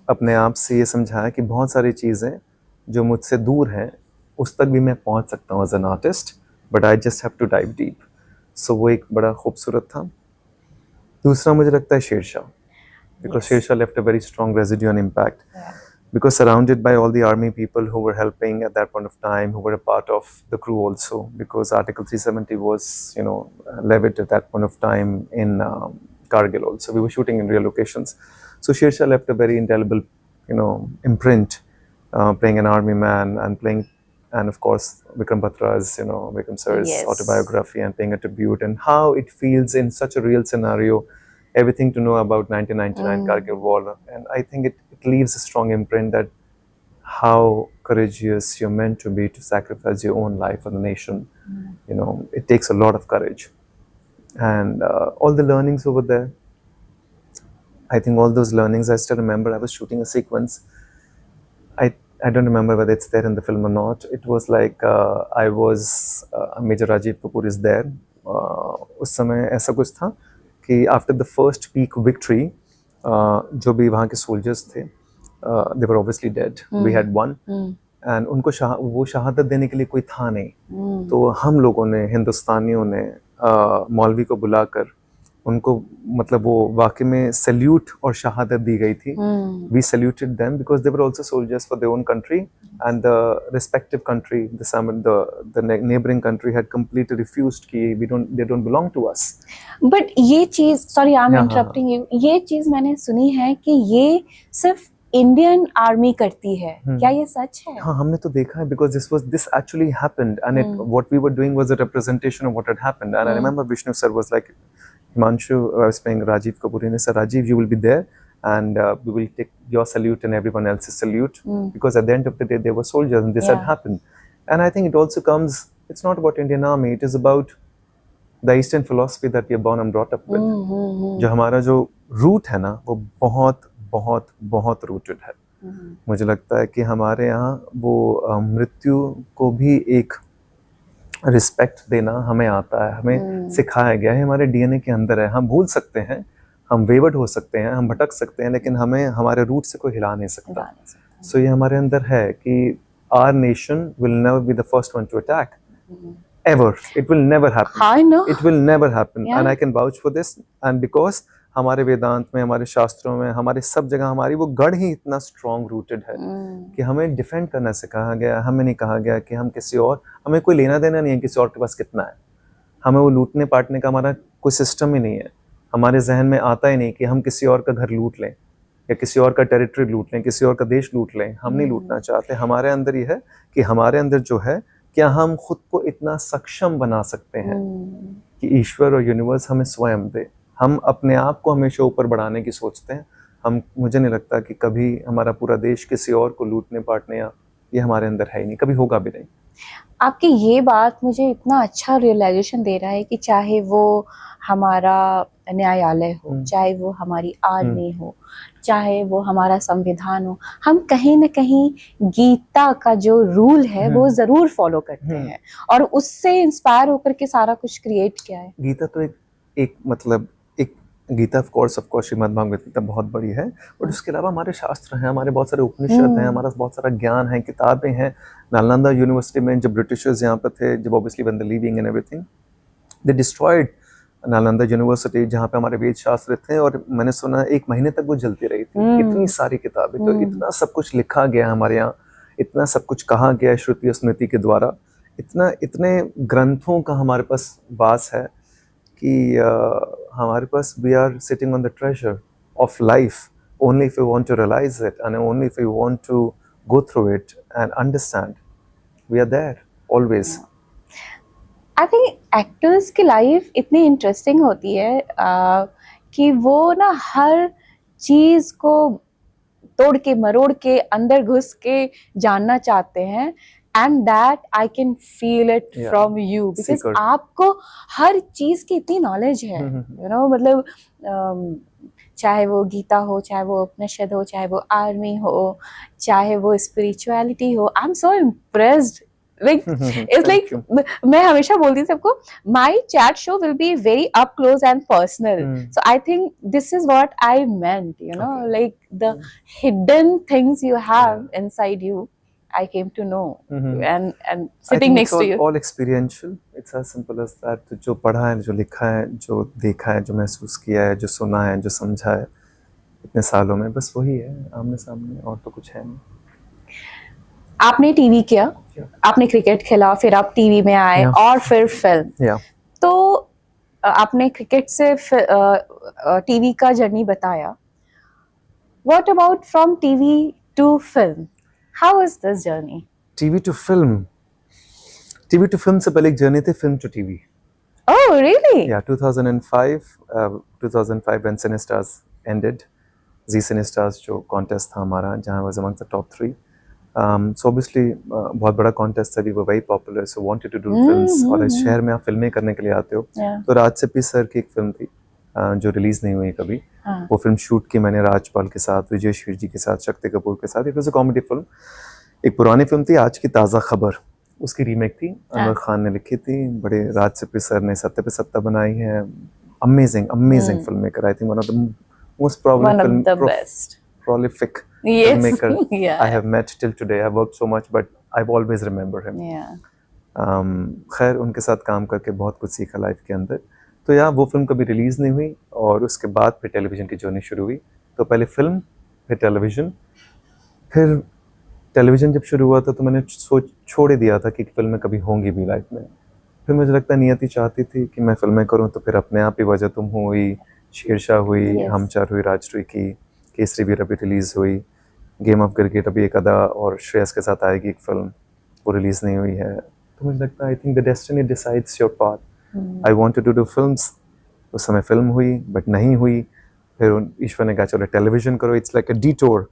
अपने आप से ये समझाया कि बहुत सारी चीज़ें जो मुझसे दूर हैं उस तक भी मैं पहुंच सकता हूँ as an artist, but I just have to dive deep. So वो एक बड़ा खूबसूरत था. दूसरा मुझे लगता है Sher Shah, because Yes. Shershaह left a very strong residue and impact. Because surrounded by all the army people who were helping at that point of time, who were a part of the crew also, because Article 370 was, levied at that point of time in Kargil also. We were shooting in real locations. So Shershaah left a very indelible, imprint, playing an army man and playing, and of course Vikram Batra's, Vikram sir's Yes. autobiography and paying a tribute, and how it feels in such a real scenario. Everything to know about 1999 Kargil war, and I think it leaves a strong imprint that how courageous you're meant to be to sacrifice your own life for the nation. It takes a lot of courage, and all the learnings over there. I think all those learnings, I still remember. I was shooting a sequence. I don't remember whether it's there in the film or not. It was like I was Major Rajiv Kapoor is there. उस समय ऐसा कुछ था कि after the first peak victory जो भी वहाँ के सोल्जर्स थे, they were obviously dead, we had won, and उनको वो शहादत देने के लिए कोई था नहीं. तो हम लोगों ने, हिंदुस्तानियों ने मौलवी को बुलाकर उनको, मतलब वो वाकई में सैल्यूट और शहादत दी गई थी. We saluted them because they were also soldiers for their own country, and the respective country, the neighbouring country had completely refused कि they don't belong to us. But ये चीज, सॉरी आई एम हाँ, इंटरप्टिंग यू, ये चीज मैंने सुनी है कि ये सिर्फ इंडियन आर्मी करती है. क्या ये सच है? हाँ, हमने तो देखा है, because this actually happened, and what we were doing was a representation of what had happened. And I remember Vishnu sir was like, Himanshu, I was playing Rajiv Kapoor, and he said, Rajiv, you will be there, and we will take your salute and everyone else's salute, because at the end of the day they were soldiers, and this had happened. And I think it also comes, it's not about Indian Army, it is about the Eastern philosophy that we are born and brought up with. जो हमारा जो रूट है ना, वो बहुत बहुत बहुत रूटेड है. मुझे लगता है कि हमारे यहाँ वो मृत्यु को भी एक रिस्पेक्ट देना हमें आता है, हमें सिखाया गया है, हमारे डीएनए के अंदर है. हम भूल सकते हैं, हम वेवर्ड हो सकते हैं, हम भटक सकते हैं, लेकिन हमें हमारे रूट से कोई हिला नहीं सकता. सो ये हमारे अंदर है कि our nation will never be the first one to attack. Ever. It will never happen. I know. It will never happen. Yeah. And I can vouch for this. And because हमारे वेदांत में, हमारे शास्त्रों में, हमारे सब जगह हमारी वो गढ़ ही इतना स्ट्रॉन्ग रूटेड है कि हमें डिफेंड करना सिखाया गया. हमें नहीं कहा गया कि हम किसी और, हमें कोई लेना देना नहीं है किसी और के पास कितना है. हमें वो लूटने पाटने का हमारा कोई सिस्टम ही नहीं है. हमारे जहन में आता ही नहीं कि हम किसी और का घर लूट लें या किसी और का टेरिटरी लूट लें, किसी और का देश लूट लें. हम नहीं लूटना चाहते. हमारे अंदर ये है कि हमारे अंदर जो है, क्या हम खुद को इतना सक्षम बना सकते हैं कि ईश्वर और यूनिवर्स हमें स्वयं दे. हम अपने आप को हमेशा ऊपर बढ़ाने की सोचते हैं. मुझे नहीं लगता कि कभी हमारा पूरा देश किसी और को लूटने पाटने या ये हमारे अंदर है ही नहीं, कभी होगा भी नहीं. आपकी ये बात मुझे इतना अच्छा रियलाइजेशन दे रहा है कि चाहे वो हमारा न्यायालय हो, चाहे वो हमारी आर्मी हो, चाहे वो हमारा संविधान हो, हम कहीं ना कहीं गीता का जो रूल है वो जरूर फॉलो करते हैं, और उससे इंस्पायर होकर के सारा कुछ क्रिएट किया है. गीता तो एक मतलब एक गीता ऑफ कोर्स श्रीमद् भगवत गीता बहुत बड़ी है, बट उसके अलावा हमारे शास्त्र हैं, हमारे बहुत सारे उपनिषद हैं, हमारा बहुत सारा ज्ञान है, किताबें हैं. नालंदा यूनिवर्सिटी में जब ब्रिटिशर्स यहाँ पर थे, जब obviously when they living and everything, they destroyed Nalanda university, जहाँ पे हमारे वेद शास्त्र थे, और मैंने सुना 1 महीने तक वो जलती रही थी. इतनी सारी किताबें, तो इतना सब कुछ लिखा गया हमारे यहाँ, इतना सब कुछ कहा गया श्रुति और स्मृति के द्वारा, इतने ग्रंथों का हमारे पास वास है कि हमारे पास we are sitting on the treasure of life only if you want to realise it and only if you want to go through it and understand. We are there always. I think actors की लाइफ इतनी इंटरेस्टिंग होती है कि वो ना हर चीज को तोड़ के मरोड़ के अंदर घुस के जानना चाहते हैं. And that I can feel it from you, because आपको हर चीज की इतनी नॉलेज है. मतलब चाहे वो गीता हो, चाहे वो उपनिषद हो, चाहे वो आर्मी हो, चाहे वो स्पिरिचुअलिटी हो. I am so impressed like it's like Thank you. मैं हमेशा बोलती हूँ सबको, my chat show will be very up close and personal. So I think this is what I meant, you know, Okay. like the hidden things you have inside you, I came to know. And I sitting think next it's to you. all experiential. It's as simple as that. तो जो पढ़ा है, जो लिखा है, जो देखा है, जो महसूस किया है, जो सुना है, जो समझा है इतने सालों में, बस वही है आमने सामने, और तो कुछ है नहीं. आपने टीवी किया, Yeah. आपने क्रिकेट खेला, फिर आप टीवी में आए Yeah. और फिर फिल्म. Yeah. तो आपने क्रिकेट से टीवी का जर्नी बताया. What about from TV to film? How is this journey? TV to film. TV to film से पहले एक जर्नी थी film to TV. Oh, really? Yeah, 2005, 2005 when Cinestars ended, Zee Cinestars जो contest था हमारा, जहाँ was among the top 3. So obviously बहुत बड़ा contest था, we were very popular, so wanted to do films. और इस शहर में आप फिल्में करने के लिए आते हो, Yeah. तो राज सिप्पी सर की एक फिल्म थी जो रिलीज नहीं हुई कभी. वो फिल्म शूट की मैंने राजपाल के साथ, विजय शीर जी के साथ, शक्ति कपूर के साथ. It was a comedy film. एक पुरानी फिल्म थी, आज की ताज़ा खबर, उसकी रीमेक थी. अनवर खान ने लिखी थी, बड़े राज सिप्पी सर ने सत्ते पे सत्ता बनाई है. Amazing film maker. I think one of the most One of the best. prolific Yes. filmmaker Yeah. I have met till today. I've worked so much, but I've always remember him. Yeah. खैर उनके साथ काम करके बहुत कुछ सीखा लाइफ के अंदर. तो यार वो फिल्म कभी रिलीज़ नहीं हुई, और उसके बाद फिर टेलीविज़न की जर्नी शुरू हुई. तो पहले फिल्म, फिर टेलीविज़न. फिर टेलीविज़न जब शुरू हुआ था तो मैंने छोड़ ही दिया था कि फिल्में कभी होंगी भी लाइफ में. फिर मुझे लगता है नियति चाहती थी कि मैं फिल्में करूं, तो फिर अपने आप ही वजह तुम हुई, शेरशाह हुई, Yes. हम चार हुई, राजश्री की, केसरी वीर अभी रिलीज़ हुई, गेम ऑफ क्रिकेट अभी एक अदा और श्रेयस के साथ आएगी एक फिल्म, वो रिलीज़ नहीं हुई है. तो मुझे लगता है I think the destiny decides your path. I wanted to do films. उस समय फिल्म हुई बट नहीं हुई. फिर ईश्वर ने कहा चलो टेलीविज़न करो. It's like a detour.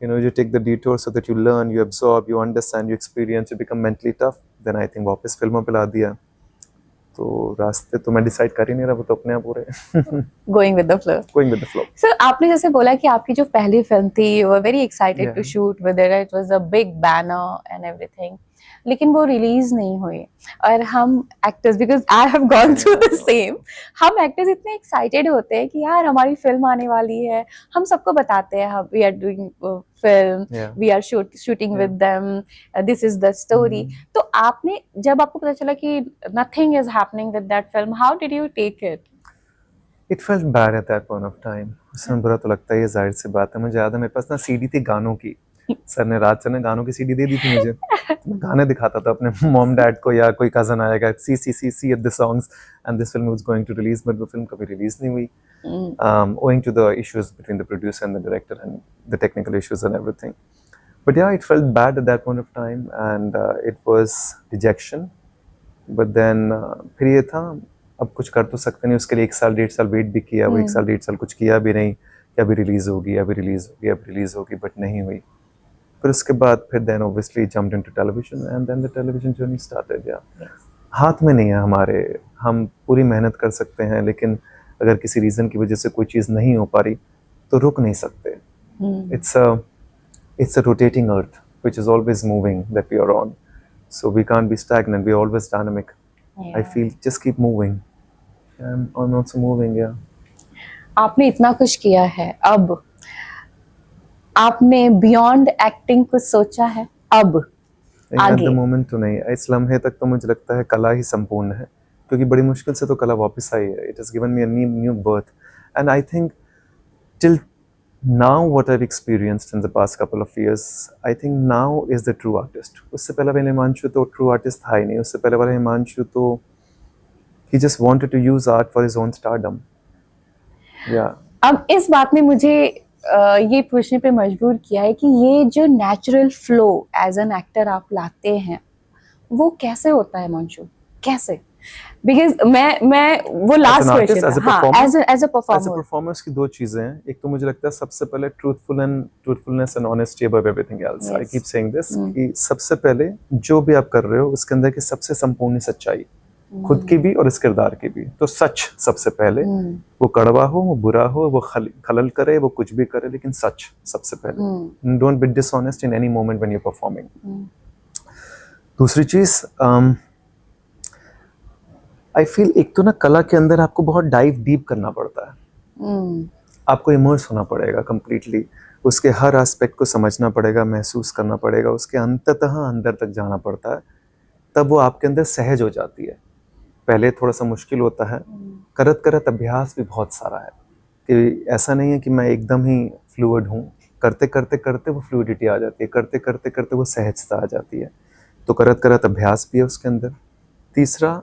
You know, you take the detour so that you learn, you absorb, you understand, you experience, you become mentally tough. Then I think वापस फिल्मों पे ला दिया. तो रास्ते तो मैं डिसाइड कर ही नहीं रहा, वो तो अपने आप हो रहे. Going with the flow. Going with the flow. So आपने जैसे बोला कि आपकी जो पहली फिल्म थी, you were very excited to Yeah. shoot with it. It was a big banner and everything. लेकिन वो रिलीज नहीं हुई. और हम actors, because I have gone through the same, हम एक्टर्स इतने एक्साइटेड होते हैं कि यार हमारी फिल्म आने वाली है. हम सबको बताते हैं we are doing film, Yeah. We are shooting with them, this is the story. तो आपने, जब आपको पता चला कि nothing is happening with that film, how did you take it? It felt bad at that point of time. उस समय बुरा तो लगता है, ये जाहिर सी बात है. मुझे याद है मेरे पास ना सीडी थी गानों की. राज सर ने गानों की सीडी दे दी थी मुझे. तो मैं गाने दिखाता था अपने मॉम डैड को, या कोई कजन आएगा, see the songs, and this film was going to release. But वो फिल्म कभी रिलीज नहीं हुई, owing to the issues between the producer and the director and the technical issues and everything. But yeah, it felt bad at that point of time, and it was rejection. But then फिर ये था, अब कुछ कर तो सकते नहीं. उसके लिए 1 साल 1.5 साल वेट भी किया. वो 1 साल 1.5 साल कुछ किया भी नहीं कि अभी रिलीज होगी, अभी रिलीज होगी, अभी रिलीज होगी, बट नहीं हुई. फिर उसके बाद फिर then obviously jumped into television, and then the television journey started. Yeah. हाथ में नहीं है हमारे. हम पूरी मेहनत कर सकते हैं, लेकिन अगर किसी रीज़न की वजह से कोई चीज़ नहीं हो पा रही तो रुक नहीं सकते. It's a rotating earth which is always moving that we are on. So we can't be stagnant. We're always dynamic. I feel just keep moving. I'm also moving, yeah. आपने इतना कुछ किया है, अब आपने बियॉन्ड एक्टिंग कुछ सोचा है अब At आगे? the moment तो नहीं. इस लम्हे तक तो मुझे लगता है कला ही संपूर्ण है, क्योंकि बड़ी मुश्किल से तो कला वापस आई है. It has given me a new birth, and I think till now what I've experienced in the past couple of years, I think now is the true artist. उससे पहले वाला हिमांशु तो true artist था ही नहीं. उससे पहले वाला हिमांशु तो he just wanted to use art for his own stardom. Yeah. अब इस बात ने मुझे ये पूछने पे मजबूर किया है कि ये जो natural flow as an actor आप लाते हैं, वो कैसे होता है मंशु, कैसे? बिकॉज मैं वो last question, as a performer की दो चीजें हैं. एक तो मुझे लगता है सबसे पहले truthfulness and honesty above everything else. I keep saying this कि सबसे पहले जो भी आप कर रहे हो उसके अंदर की सबसे संपूर्ण सच्चाई, खुद की भी और इस किरदार की भी. तो सच सबसे पहले, वो कड़वा हो, वो बुरा हो, वो खलल करे, वो कुछ भी करे, लेकिन सच सबसे पहले. Don't be dishonest in any moment when you are performing. दूसरी चीज आई फील एक तो ना कला के अंदर आपको बहुत डाइव डीप करना पड़ता है, आपको इमर्स होना पड़ेगा कंप्लीटली, उसके हर एस्पेक्ट को समझना पड़ेगा, महसूस करना पड़ेगा, उसके अंततः अंदर तक जाना पड़ता है, तब वो आपके अंदर सहज हो जाती है। पहले थोड़ा सा मुश्किल होता है, करत करत अभ्यास भी बहुत सारा है, कि ऐसा नहीं है कि मैं एकदम ही फ्लूइड हूँ, करते करते करते वो फ्लूइडिटी आ जाती है, करते करते करते वो सहजता आ जाती है, तो करत करत अभ्यास भी है उसके अंदर। तीसरा,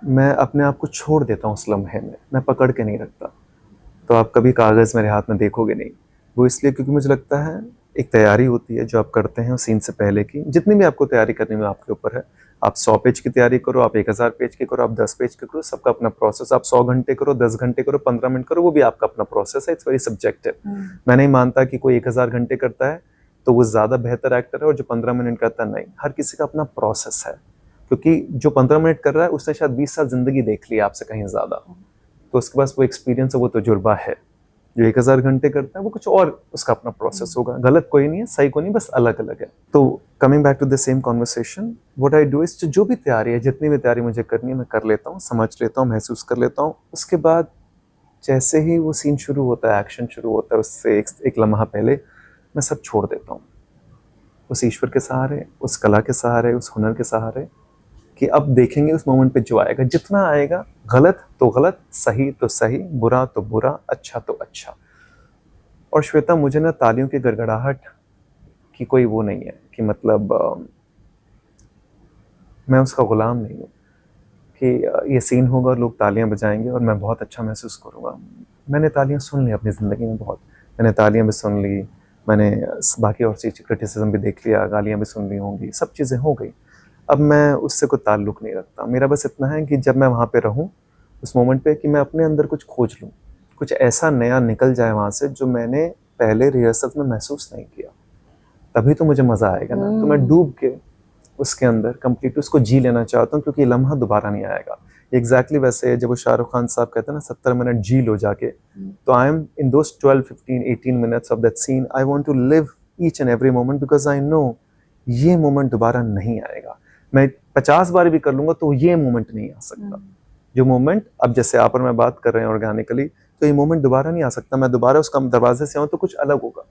मैं अपने आप को छोड़ देता हूँ उस लम्हे में, मैं पकड़ के नहीं रखता, तो आप कभी कागज़ मेरे हाथ में देखोगे नहीं। वो इसलिए क्योंकि मुझे लगता है एक तैयारी होती है जो आप करते हैं सीन से पहले की, जितनी भी आपको तैयारी करनी में आपके ऊपर है, आप 100 पेज की तैयारी करो, आप 1000 पेज की करो, आप 10 पेज की करो, सबका अपना प्रोसेस, आप 100 घंटे करो, 10 घंटे करो, 15 मिनट करो, वो भी आपका अपना प्रोसेस है, इट्स वेरी सब्जेक्टिव। मैं नहीं मानता कि कोई 1000 घंटे करता है तो वो ज़्यादा बेहतर एक्टर है और जो 15 मिनट करता है नहीं, हर किसी का अपना प्रोसेस है, क्योंकि जो 15 मिनट कर रहा है उसने शायद 20 साल जिंदगी देख ली आपसे कहीं ज़्यादा, तो उसके पास वो एक्सपीरियंस है, वो तजुर्बा है। जो 1000 घंटे करता है वो कुछ और उसका अपना प्रोसेस होगा, गलत कोई नहीं है, सही कोई नहीं, बस अलग अलग है। तो coming back to the same conversation, what I do is जो भी तैयारी है, जितनी भी तैयारी मुझे करनी है मैं कर लेता हूँ, समझ लेता हूँ, महसूस कर लेता हूँ। उसके बाद जैसे ही वो सीन शुरू होता है, एक्शन शुरू होता है, उससे एक लम्हा पहले मैं सब छोड़ देता हूँ, उस ईश्वर के सहारे, उस कला के सहारे, उस हुनर के सहारे, कि अब देखेंगे उस मोमेंट पे जो आएगा, जितना आएगा, गलत तो गलत, सही तो सही, बुरा तो बुरा, अच्छा तो अच्छा। और श्वेता, मुझे ना तालियों की गड़गड़ाहट की कोई वो नहीं है, कि मतलब मैं उसका गुलाम नहीं हूँ कि ये सीन होगा और लोग तालियां बजाएंगे और मैं बहुत अच्छा महसूस करूँगा। मैंने तालियां सुन ली अपनी ज़िंदगी में बहुत, मैंने तालियां भी सुन ली, मैंने बाकी और चीज़ क्रिटिसिज्म भी देख लिया, गालियाँ भी सुन ली होंगी, सब चीज़ें हो गई। अब मैं उससे कोई ताल्लुक़ नहीं रखता, मेरा बस इतना है कि जब मैं वहाँ पे रहूँ उस मोमेंट पे, कि मैं अपने अंदर कुछ खोज लूँ, कुछ ऐसा नया निकल जाए वहाँ से जो मैंने पहले रिहर्सल में महसूस नहीं किया, तभी तो मुझे मज़ा आएगा ना। तो मैं डूब के उसके अंदर कंप्लीट उसको जी लेना चाहता हूँ, क्योंकि ये लम्हा दोबारा नहीं आएगा। एग्जैक्टली वैसे है जब वो शाहरुख खान साहब कहते हैं ना 70 मिनट जी लो जाके, तो I am in those 12, 15, 18 minutes of that scene, I want to live each and every moment, because I know ये मोमेंट दोबारा नहीं आएगा। मैं 50 बार भी कर लूंगा तो ये मोमेंट नहीं आ सकता, जो मोमेंट अब जैसे आप और मैं बात कर रहे हैं ऑर्गेनिकली, तो ये मोमेंट दोबारा नहीं आ सकता। मैं दोबारा उसका दरवाजे से आऊँ तो कुछ अलग होगा,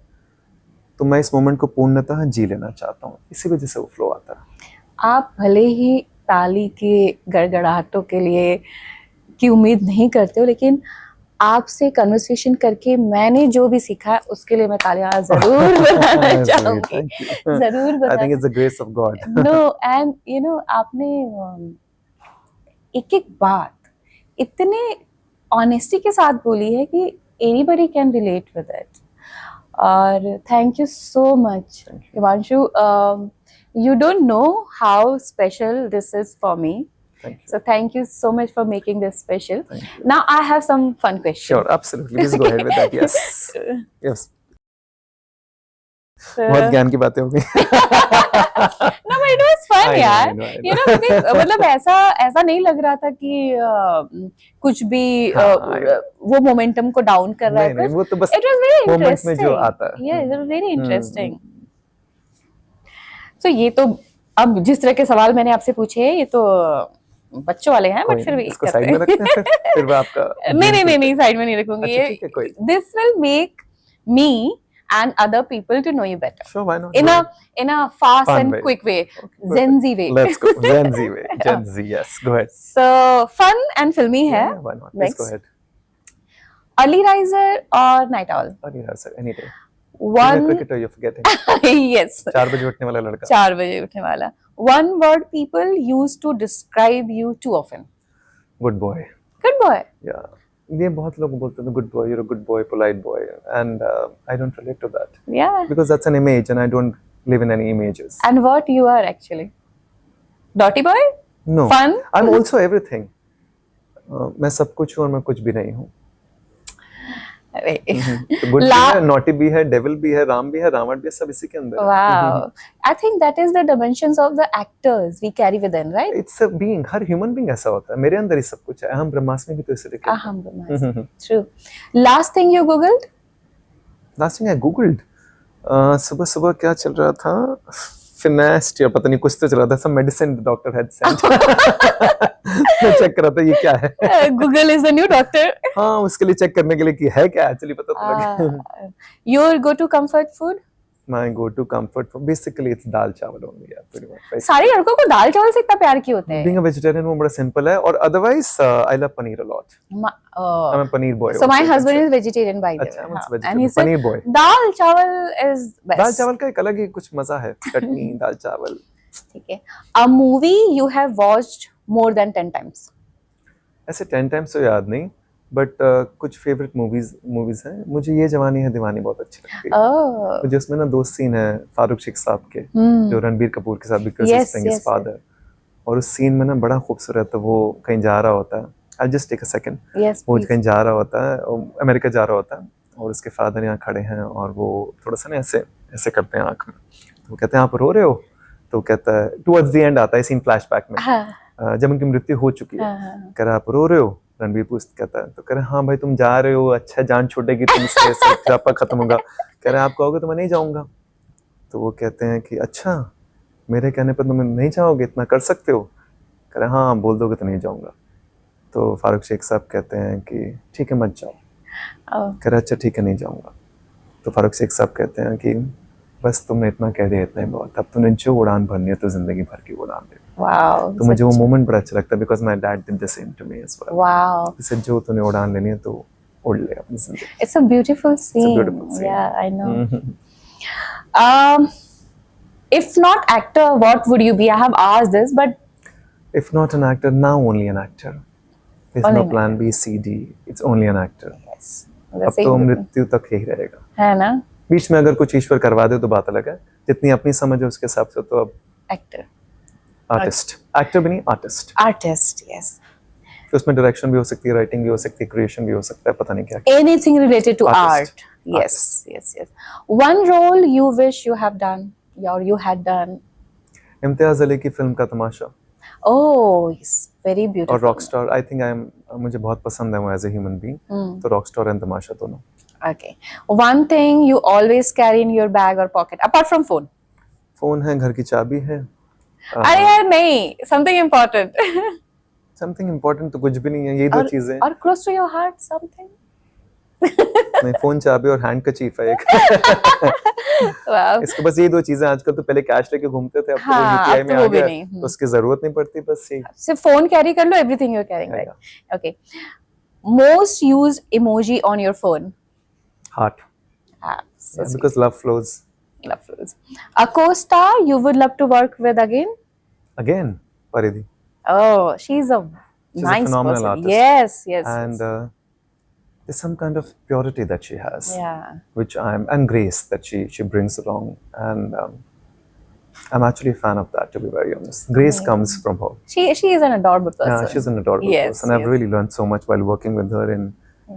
तो मैं इस मोमेंट को पूर्णतः जी लेना चाहता हूँ, इसी वजह से वो फ्लो आता है। आप भले ही ताली के गड़गड़ाहटों के लिए की उम्मीद नहीं करते हो, लेकिन आपसे कन्वर्सेशन करके मैंने जो भी सीखा उसके लिए मैं तालियां जरूर बजाना चाहूंगी, जरूर I think it's the grace of God. No and you know आपने एक एक बात इतने ऑनेस्टी के साथ बोली है कि anybody can relate with it, और thank you so much Himanshu. You don't know how special this is for me. Thank you. So thank you so much for making this special. Thank you. Now I have some fun questions. Sure, absolutely. Please go ahead with that. Yes. Yes. बहुत ज्ञान की बातें हो गई। No, but it was fun, यार। You know, मतलब ऐसा नहीं लग रहा था कि कुछ भी वो मोमेंटम को डाउन कर रहा है। नहीं, वो तो बस It was very मोमेंट में जो interesting. आता है। Yeah, it was very interesting. So ये तो अब जिस तरह के सवाल मैंने आपसे पूछे हैं, ये तो बच्चों वाले हैं, बट फिर भी इसको साइड में रखते हैं, फिर वो आपका नहीं साइड में नहीं रखूंगी। अच्छा, ठीक है, कोई This will make me and other people to know you better. Sure, why not? In a fast Fun and way. quick way, Okay, Gen Z way. Let's go, Gen Z way. Gen Z, yes, go ahead. So fun and filmy है. Yeah, why not? Let's go ahead. Early riser or night owl? Early riser, any day. One cricketer, you're forgetting. yes. 4 बजे उठने वाला लड़का. 4 बजे उठने वाला. One word people use to describe you too often. Good boy. Good boy. Yeah. ये बहुत लोग बोलते हैं good boy, you're a good boy, polite boy, and I don't relate to that. Yeah. Because that's an image, and I don't live in any images. And what you are actually? Naughty boy? No. Fun? I'm also everything. मैं सब कुछ हूँ और मैं कुछ भी नहीं हूँ. तो गुड भी है, नॉटी भी है, डेविल भी है, राम भी है, रावण भी है, सब इसी के अंदर है. Wow. I think that is the dimensions of the actors we carry within, right? It's a being, her human being ऐसा होता है. मेरे अंदर ही सब कुछ है. अहम ब्रह्मास्मि भी तो इसे लिखे. Aham Brahmasmi. True. Last thing you googled? Last thing I googled. सुबह सुबह क्या चल रहा था? फिनेस्ट या पता नहीं कुछ तो चला था, some medicine the doctor had sent. मैं चेक कर रहा था ये क्या है. Google is the new doctor. हाँ, उसके लिए चेक करने के लिए कि है क्या, एक्चुअली पता तो लगे. Your go-to comfort food? My go-to comfort food basically it's दाल चावल only, yeah, pretty much. सारे लड़कों को दाल चावल से इतना प्यार क्यों होते हैं? Being a vegetarian वो बड़ा simple है, और otherwise I love paneer a lot. I'm a paneer boy. So my also, you can husband say. is vegetarian by the अच्छा, way. I'm a हाँ. vegetarian. And he said paneer boy. दाल चावल is best. दाल चावल का एक अलग ही कुछ मजा है, चटनी दाल चावल. ठीक है. A movie you have watched more than 10 times? ऐसे 10 times तो याद नहीं, बट कुछ फेवरेट मूवीज हैं. मुझे ये जवानी है दीवानी बहुत अच्छी लगती है. Oh. मुझे उसमें ना दो सीन है फारूक शेख साहब के, जो रणबीर कपूर के साथ, because Yes, he's playing his yes, father. और उस सीन में ना बड़ा खूबसूरत है, वो कहीं जा रहा होता है. I'll just take a second. Yes, वो please. कहीं जा रहा होता है, अमेरिका जा रहा होता है, और उसके फादर यहाँ खड़े हैं, और वो थोड़ा सा ना ऐसे ऐसे करते हैं आँख में. तो वो कहते हैं आप रो रहे हो? तो वो कहता है, टुवर्ड्स द एंड आता है सीन फ्लैशबैक में, हाँ. जब उनकी मृत्यु हो चुकी है. कह रहा आप रो रहे हो? रणबीर कहता है, तो कह रहे हाँ भाई तुम जा रहे हो, अच्छा जान छूटेगी तुमसे, सब खत्म होगा. कह रहे आप कहोगे तो मैं नहीं जाऊंगा. तो वो कहते हैं कि अच्छा मेरे कहने पर तुम नहीं जाओगे, इतना कर सकते हो? कह रहे हाँ बोल दोगे तो नहीं जाऊंगा. तो फारूक शेख साहब कहते हैं कि ठीक है मत जाओ. कह रहे अच्छा ठीक है नहीं जाऊंगा. तो फारूक शेख साहब कहते हैं कि बस तुमने इतना कह दिया, इतना ही बहुत. अब तुमने जो उड़ान भरनी है तो जिंदगी भर की उड़ान दे. Wow. तो मुझे वो मोमेंट बड़ा अच्छा लगता है, because my dad did the same to me as well. Wow. इसे जो तूने उड़ान लेनी है तो उड़ ले अपनी जिंदगी. It's a beautiful scene. beautiful scene. Yeah, I know. If not actor, what would you be? I have asked this, but If not an actor, now only an actor. There's Only no an plan B, C, D. It's only an actor. yes. अब तो मृत्यु तक यही रहेगा. है ना? बीच में अगर कुछ ईश्वर करवा दे तो बात अलग है. जितनी अपनी समझ है उसके हिसाब से तो अब Actor. आर्टिस्ट, एक्टर भी नहीं आर्टिस्ट. Artist, yes. तो उसमें डायरेक्शन भी हो सकती है, राइटिंग भी हो सकती है, क्रिएशन भी हो सकता है, पता नहीं क्या. Anything related to Artist. art. Yes, yes, yes. One role you wish you have done or you had done. Imtiaz Ali की फिल्म का तमाशा Oh, yes, very beautiful. और Rockstar. I think I am, मुझे बहुत पसंद है वो एज ए ह्यूमन बीइंग. तो रॉकस्टार एंड तमाशा दोनों. Okay. One thing you always carry in your bag or pocket apart from phone. Phone है, घर की चाबी है. अरे यार नहीं, something important. समथिंग इम्पोर्टेंट तो कुछ भी नहीं है, यही दो चीजें. और close to your heart something. नहीं, फोन चाबी और हैंड कचीफ है एक. Wow. इसके बस यही दो चीजें. आजकल तो पहले कैश लेके घूमते थे, अब तो हाँ, यूपीआई अब में तो आ वो भी गया, नहीं. तो उसकी जरूरत नहीं पड़ती. बस यही. सिर्फ फोन कैरी कर लो, everything you're carrying, right? Yeah. Okay. Most used emoji on your phone. Heart. Ah, so sweet. Because love flows. Love flows. A co-star you would love to work with again? Again, Paridhi. Oh, she's a She's a nice phenomenal person. artist. Yes, yes. And yes. there's some kind of purity that she has, Yeah. which and grace that she brings along, and I'm actually a fan of that, to be very honest. Grace comes from her. She is an adorable person. Yeah, she's an adorable Yes, person. I've yes. really learned so much while working with her in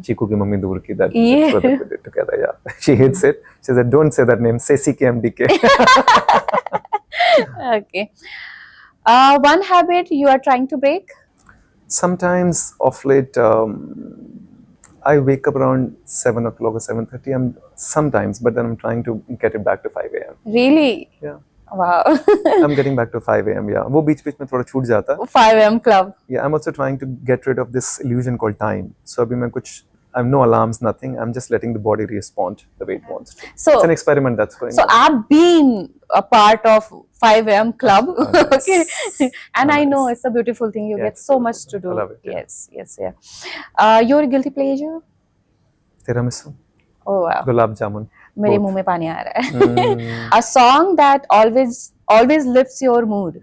Chiku ki Mummy Dur Ki, that Yeah. project we did together. Yeah, she hates it. She said, "Don't say that name. Say CKMDK." Okay. One habit you are trying to break? Sometimes, of late, I wake up around 7 o'clock or 7:30. Sometimes, but then I'm trying to get it back to 5 a.m. Really? Yeah. Wow. I'm getting back to 5 a.m. Yeah, वो बीच-बीच में थोड़ा छूट जाता है. 5 a.m. club. Yeah, I'm also trying to get rid of this illusion called time. So अभी मैं कुछ, I have no alarms, nothing. I'm just letting the body respond the way it wants to. So It's an experiment that's going So on. I've been a part of 5 a.m. club. Okay. And I know it's a beautiful thing. You Yeah, get it's so beautiful. much to do. I love it, yeah. Yes, yes, yeah. Your guilty pleasure? Tiramisu, Oh wow. gulab jamun. मेरे Both. मुंह में पानी आ रहा है. A song that always lifts your mood.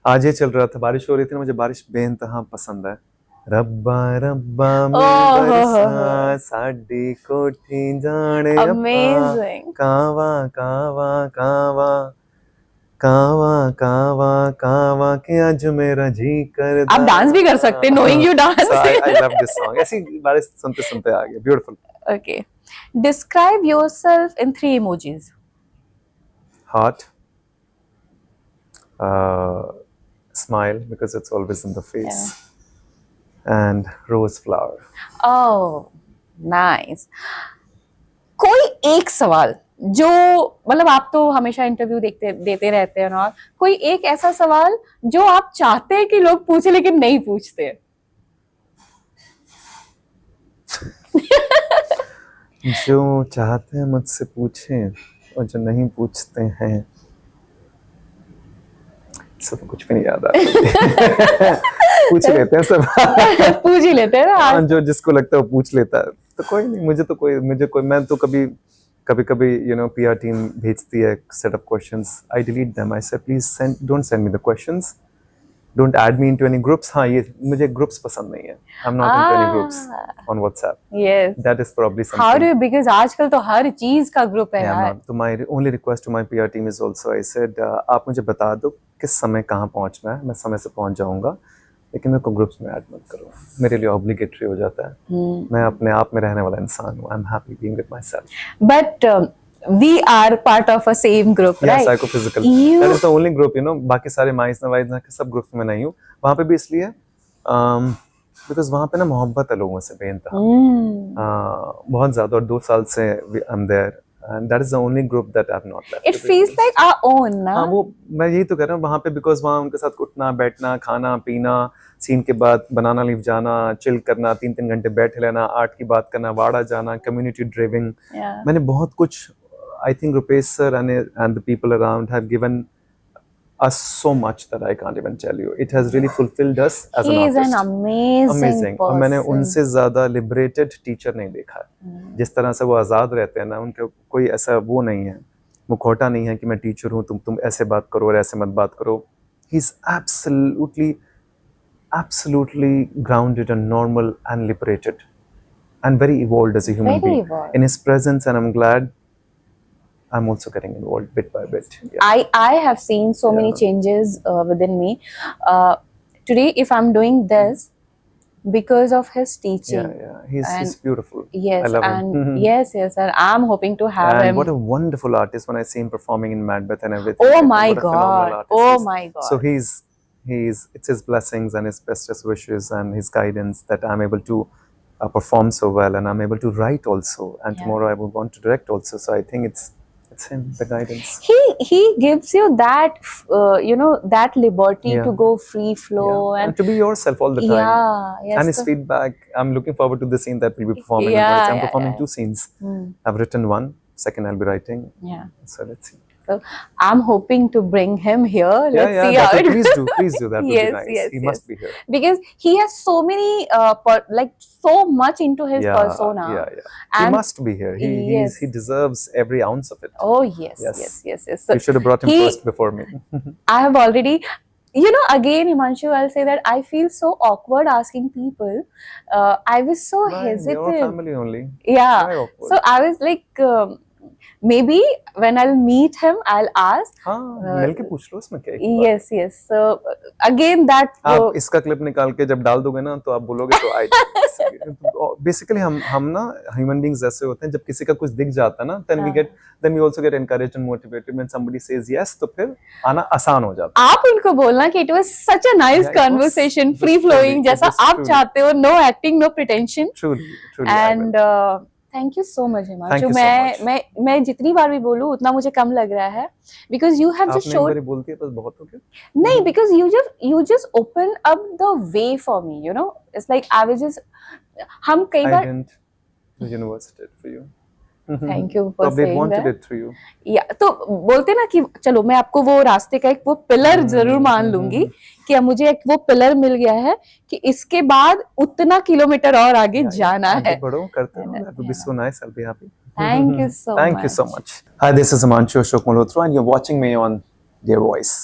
आज ये चल रहा था, बारिश हो रही थी ना, मुझे बारिश बेइंतहा पसंद है. रब्बा रब्बा में Oh. बरसा साडी कोठी जाने अब्बा. Amazing. कावा कावा कावा कावा कावा कावा कि आज मेरा जी कर. आप डांस भी कर सकते, knowing you dance. So I love this song. ऐसी बारिश सुनते सुनते आ गया. Beautiful. Okay. Describe yourself in 3 emojis. Heart, smile because it's always in the face, and rose flower. Oh, nice. कोई एक सवाल जो मतलब आप तो हमेशा इंटरव्यू देते रहते हैं और कोई एक ऐसा सवाल जो आप चाहते हैं कि लोग पूछे लेकिन नहीं पूछते? जो चाहते हैं मुझसे पूछें और जो नहीं पूछते हैं, सब कुछ भी नहीं याद आता। पूछ ही लेते हैं सब। पूछ ही लेते हैं ना हाँ, जो जिसको लगता है वो पूछ लेता है। तो कोई नहीं, मुझे कोई मैं तो कभी यू नो पीआर टीम भेजती है set of questions, I delete them, I say please don't send me the questions, don't add me into any groups. हाँ, ये मुझे ग्रुप्स पसंद नहीं है, I am not into any groups on WhatsApp. Yes, that is probably how do something. You, because आजकल तो हर चीज का ग्रुप है Yeah, I'm यार। not. तो my only request to my PR team is also, I said, आप मुझे बता दो किस समय कहाँ पहुँचना है, मैं समय से पहुँच जाऊँगा, लेकिन मेरे को ग्रुप्स में ऐड मत करो, मेरे लिए ऑब्लिगेटरी हो जाता है। मैं अपने आप में रहने वाला इंसान हूँ, I am happy being with myself. But we are part of a same group, yeah right? Psychophysical, You- that is the only group, you know, बाकी सारे माइस नवाइज ना के सब ग्रुप्स में नहीं हूँ। वहाँ पे भी इसलिए बिकॉज वहाँ पे ना मोहब्बत है लोगों से बेइंतहा, बहुत ज़्यादा, और 2 साल से I am there, and that is the only group that I've not left. It feels like our own, ना? हाँ, वो मैं यही तो कह रहा हूँ, वहाँ पे बिकॉज वहाँ उनके साथ उठना बैठना खाना पीना, सीन के बाद बनाना लीव जाना, चिल करना, 3-3 घंटे बैठे रहना, आर्ट की बात करना, वाड़ा जाना, कम्युनिटी ड्राइविंग, Yeah. मैंने बहुत कुछ, I think Rupesh sir and the people around have given us so much that I can't even tell you. It has really fulfilled us as an He is an artist. amazing और मैंने person. उनसे ज्यादा लिबरेटेड टीचर नहीं देखा है। जिस तरह से वो आज़ाद रहते हैं ना, उनके कोई ऐसा वो नहीं है, मुखौटा नहीं है कि मैं टीचर हूँ, तुम ऐसे बात करो और ऐसे मत बात करो। He is absolutely grounded and normal and liberated and very evolved as a human Very being evolved. in his presence, and I'm glad I'm also getting involved bit by bit. Yeah. I have seen so many Yeah. changes within me. Today, if I'm doing this because of his teaching. Yeah. He's beautiful. Yes, I love and him. yes, and I'm hoping to have And him. what a wonderful artist when I see him performing in Macbeth and everything. Oh I think my what a phenomenal God! artist Oh he is. my God! So it's his blessings and his bestest wishes and his guidance that I'm able to perform so well, and I'm able to write also. And Yeah. tomorrow I would want to direct also. So I think it's him, the guidance. He gives you that that liberty Yeah. to go free flow Yeah. and to be yourself all the time. yeah, yes. And his so- feedback. I'm looking forward to the scene that we'll be performing. Yeah, I'm yeah, performing yeah. 2 scenes. Hmm. I've written 1, second I'll be writing. Yeah. So let's see. So I'm hoping to bring him here. Let's see how it Please do. That would Yes, be nice. yes, He yes. must be here. because he has so many like so much into his persona. Yeah. He And- must be here. Yes. He deserves every ounce of it. Oh yes. Yes. So You should have brought him he- first before me. I have already, again, Himanshu, I'll say that I feel so awkward asking people. I was so Why? We're all hesitant. family only. Yeah. Why awkward? So I was like, maybe when I'll meet him, I'll ask. हाँ, मिलके पूछ लो, उसमें क्या है? Yes. So again, that. आप इसका क्लिप निकाल के जब डाल दोगे ना, तो आप बोलोगे तो आई बेसिकली हम ना ह्यूमन बीइंग्स ऐसे होते हैं, जब किसी का कुछ दिख जाता है ना, then we also get encouraged and motivated when somebody says yes, तो फिर आना आसान हो जाता आप उनको बोलना कि it was such a nice Yeah, it was conversation, just free flowing, truly, जैसा it was आप truly. चाहते हो, no acting, no pretension. है। Truly I will. And thank you so much, Thank Himanshu. you so much. मैं जितनी बार भी बोलूं उतना मुझे कम लग रहा है, because you have just आपने एक showed. बारी बोलती है बस बहुत हो गया। नहीं, because you just open up the way for me, It's like I was just, हम कई I bar, didn't. The universe did for you. thank you for Probably saying wanted that. it through you. तो बोलते ना कि चलो मैं आपको वो रास्ते का एक वो पिलर जरूर मान लूंगी कि अब मुझे एक वो पिलर मिल गया है कि इसके बाद उतना किलोमीटर और आगे जाना आगे है. बढ़ो, करते रहो. That would be so nice. I'll be happy. Thank you so Thank you so much. Hi, this is Himanshu Ashok Malhotra, and you're watching me on Dear Voice.